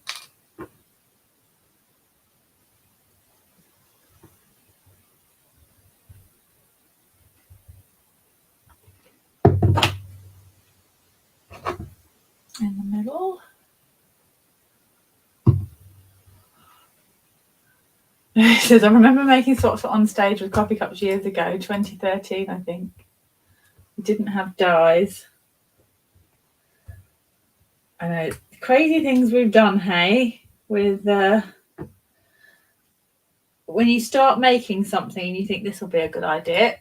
In the middle. He says, I remember making sorts on stage with coffee cups years ago, 2013, I think. We didn't have dies. I know, crazy things we've done, hey, with when you start making something and you think this will be a good idea.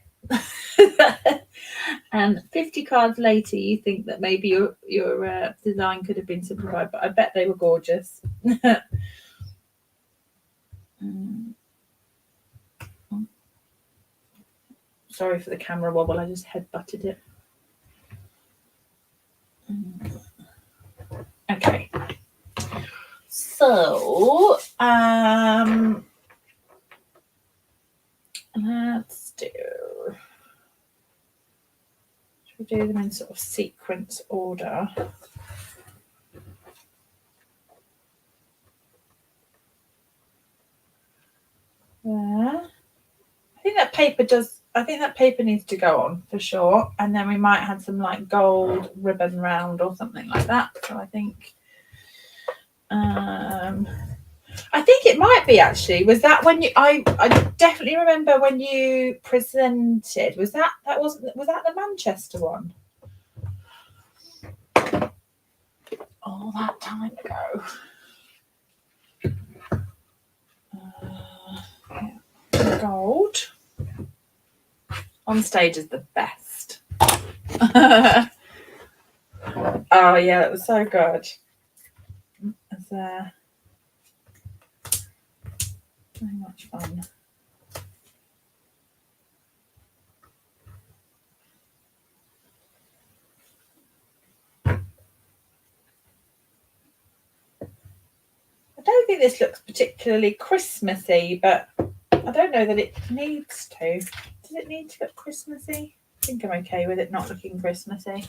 And 50 cards later, you think that maybe your design could have been simplified, but I bet they were gorgeous. Sorry for the camera wobble, I just head-butted it. Okay. So, let's do do them in sort of sequence order. There. I think that paper needs to go on for sure. And then we might have some like gold ribbon round or something like that. So I think it might be actually. Was that when I definitely remember when you presented. Was that the Manchester one? All that time ago. Yeah. Gold on stage is the best. Oh yeah, that was so good. It's so much fun. I don't think this looks particularly Christmassy, but I don't know that it needs to. Does it need to look Christmassy? I think I'm okay with it not looking Christmassy.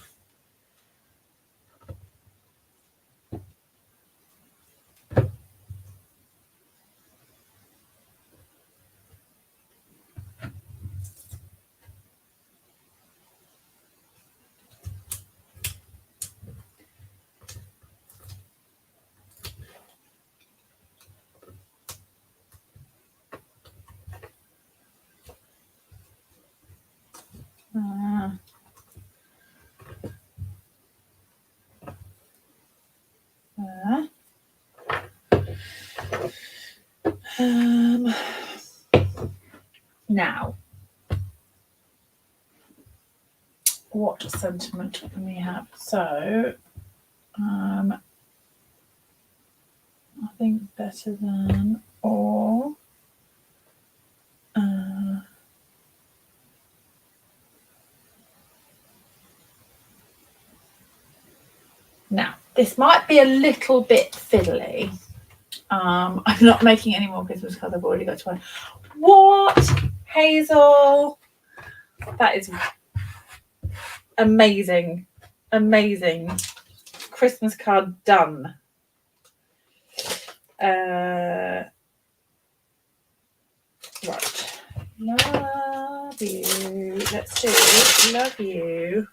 Now, what sentiment can we have? So, I think better than or. Now, this might be a little bit fiddly. I'm not making any more Christmas cards. I've already got one. What? Hazel? That is amazing. Amazing. Christmas card done. Right. Love you. Let's do love you.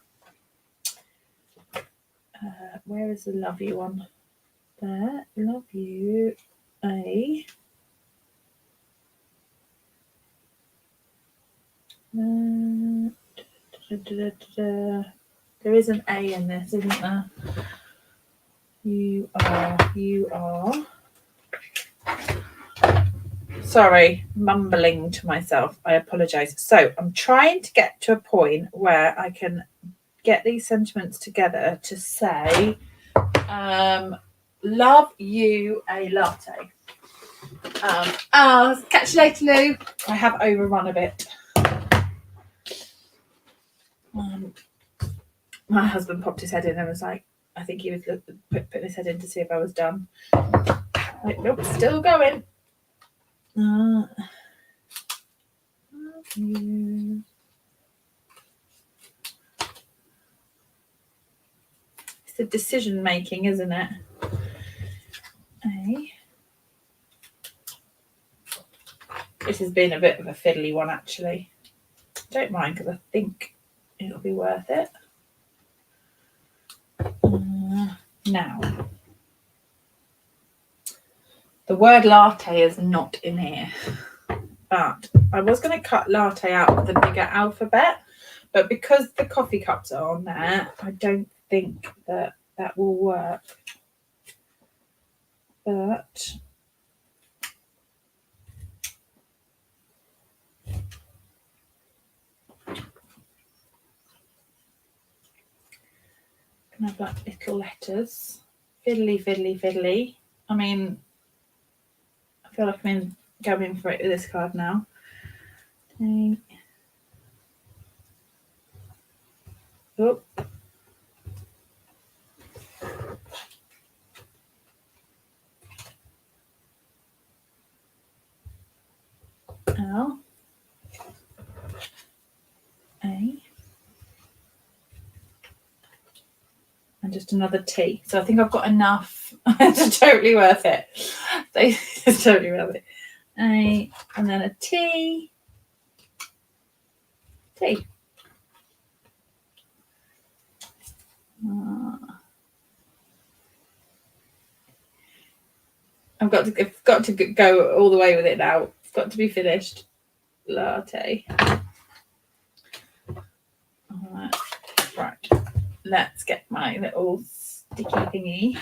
Where is the love you one? There. Love you. A. There is an A in this, isn't there? You are. Sorry, mumbling to myself. I apologise. So I'm trying to get to a point where I can get these sentiments together to say, love you a latte. I'll catch you later, Lou. I have overrun a bit. My husband popped his head in and was like, I think he was putting his head in to see if I was done. Like, nope, still going. Love you. It's the decision making, isn't it? A. This has been a bit of a fiddly one, actually. Don't mind because I think it'll be worth it. Now, the word latte is not in here, but I was going to cut latte out of the bigger alphabet, but because the coffee cups are on there, I don't think that will work. But can have like little letters. Fiddly, fiddly, fiddly. I mean, I feel like I'm going for it with this card now. Okay. Oh. L. A. and just another T. So I think I've got enough. It's totally worth it. It's totally worth it. A, and then a T. T. I've got to go all the way with it now. It's got to be finished. Latte. Right. Let's get my little sticky thingy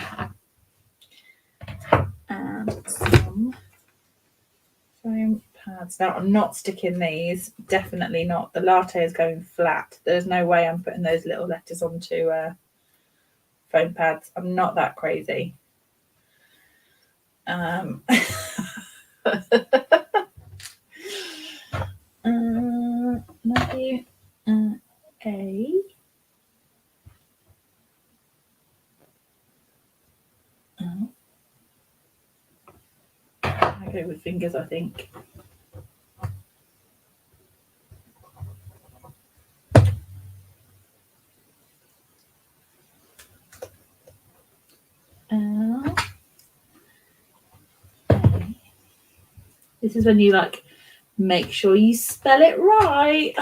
and some foam pads. Now I'm not sticking these. Definitely not. The latte is going flat. There's no way I'm putting those little letters onto foam pads. I'm not that crazy. Maybe A. I go with fingers, I think. This is when you like make sure you spell it right.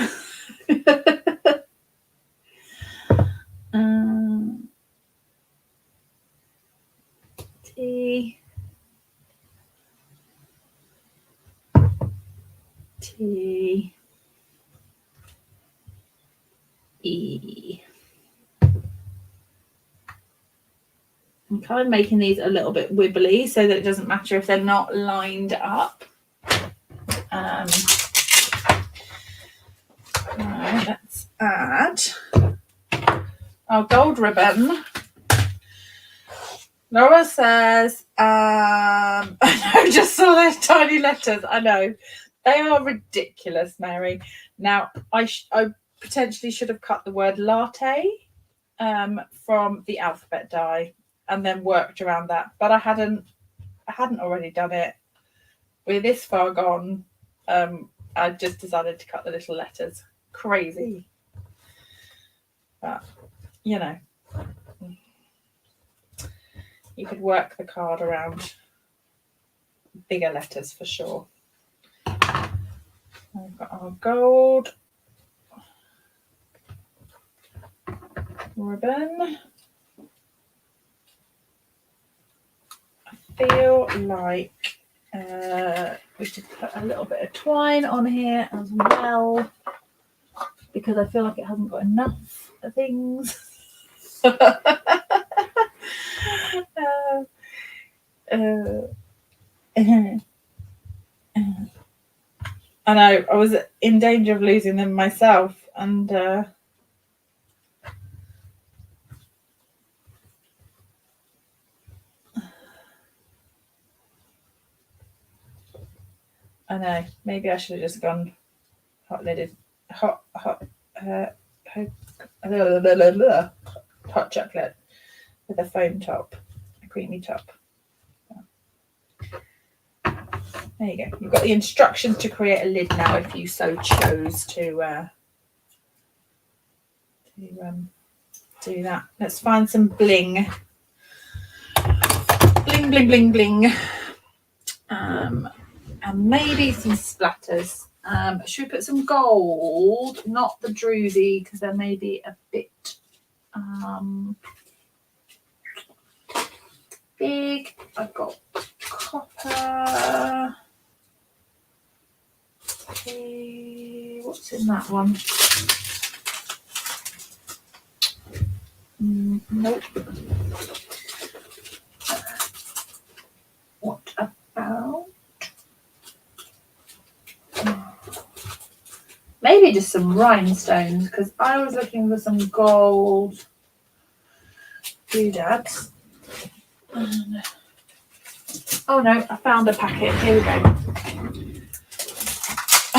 T T E. I'm kind of making these a little bit wibbly so that it doesn't matter if they're not lined up. Right, let's add our gold ribbon. Laura says, I just saw those tiny letters. I know. They are ridiculous, Mary. Now, I potentially should have cut the word latte from the alphabet die and then worked around that. But I hadn't already done it. We're this far gone. I just decided to cut the little letters. Crazy. But, you know. You could work the card around bigger letters for sure. We've got our gold ribbon. I feel like we should put a little bit of twine on here as well, because I feel like it hasn't got enough things. I know, I was in danger of losing them myself, and I know, maybe I should have just gone hot chocolate with a foam top, a creamy top. There you go. You've got the instructions to create a lid now if you so chose to do that. Let's find some bling. Bling, bling, bling, bling. And maybe some splatters. Should we put some gold? Not the druzy, because there may be a bit big. I've got copper. Okay, what's in that one? Nope. What about maybe just some rhinestones, because I was looking for some gold doodads. Oh no, I found a packet. Here we go.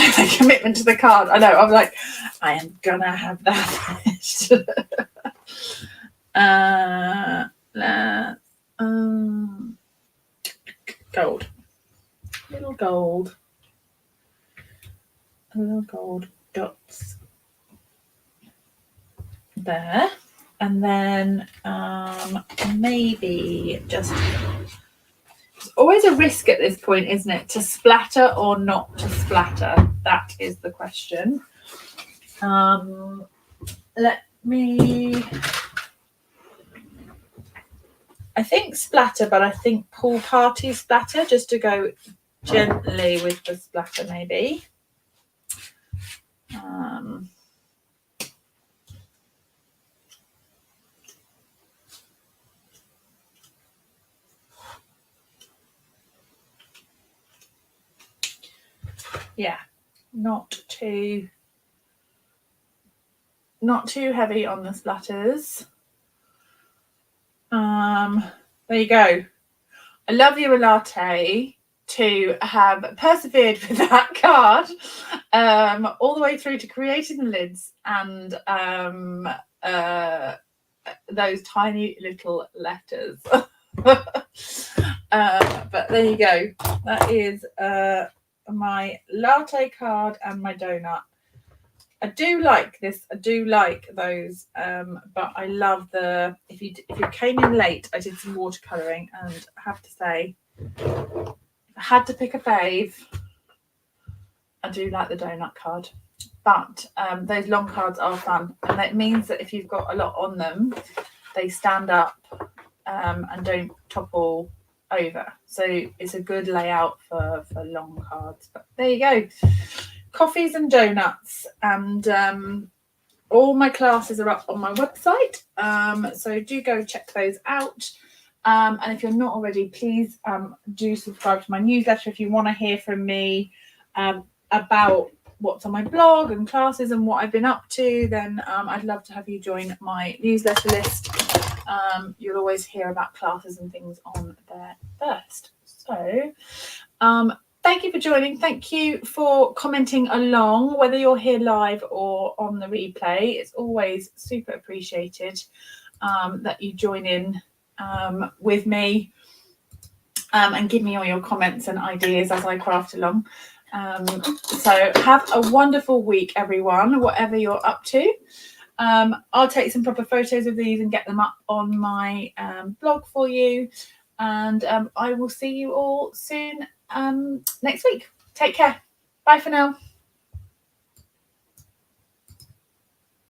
A commitment to the card. I know. I'm like, I am gonna have that finished. Gold. Little gold dots there. And then maybe just, it's always a risk at this point, isn't it? To splatter or not to splatter? That is the question. Let me, I think splatter, but I think pool party splatter, just to go gently with the splatter maybe. Yeah, not too heavy on the splatters. There you go. I love you, Latte, to have persevered with that card all the way through to creating the lids and those tiny little letters. But there you go. That is my latte card and my donut. I do like this. I do like those, but I love the. If you came in late, I did some watercoloring, and I have to say, if I had to pick a fave, I do like the donut card. But those long cards are fun, and that means that if you've got a lot on them, they stand up and don't topple over. So it's a good layout for long cards. But there you go. Coffees and donuts, and all my classes are up on my website, so do go check those out, and if you're not already, please do subscribe to my newsletter if you want to hear from me about what's on my blog and classes and what I've been up to. Then I'd love to have you join my newsletter list. You'll always hear about classes and things on there first. So thank you for joining. Thank you for commenting along, whether you're here live or on the replay. It's always super appreciated that you join in with me and give me all your comments and ideas as I craft along. So have a wonderful week, everyone, whatever you're up to. I'll take some proper photos of these and get them up on my blog for you. And I will see you all soon next week. Take care. Bye for now.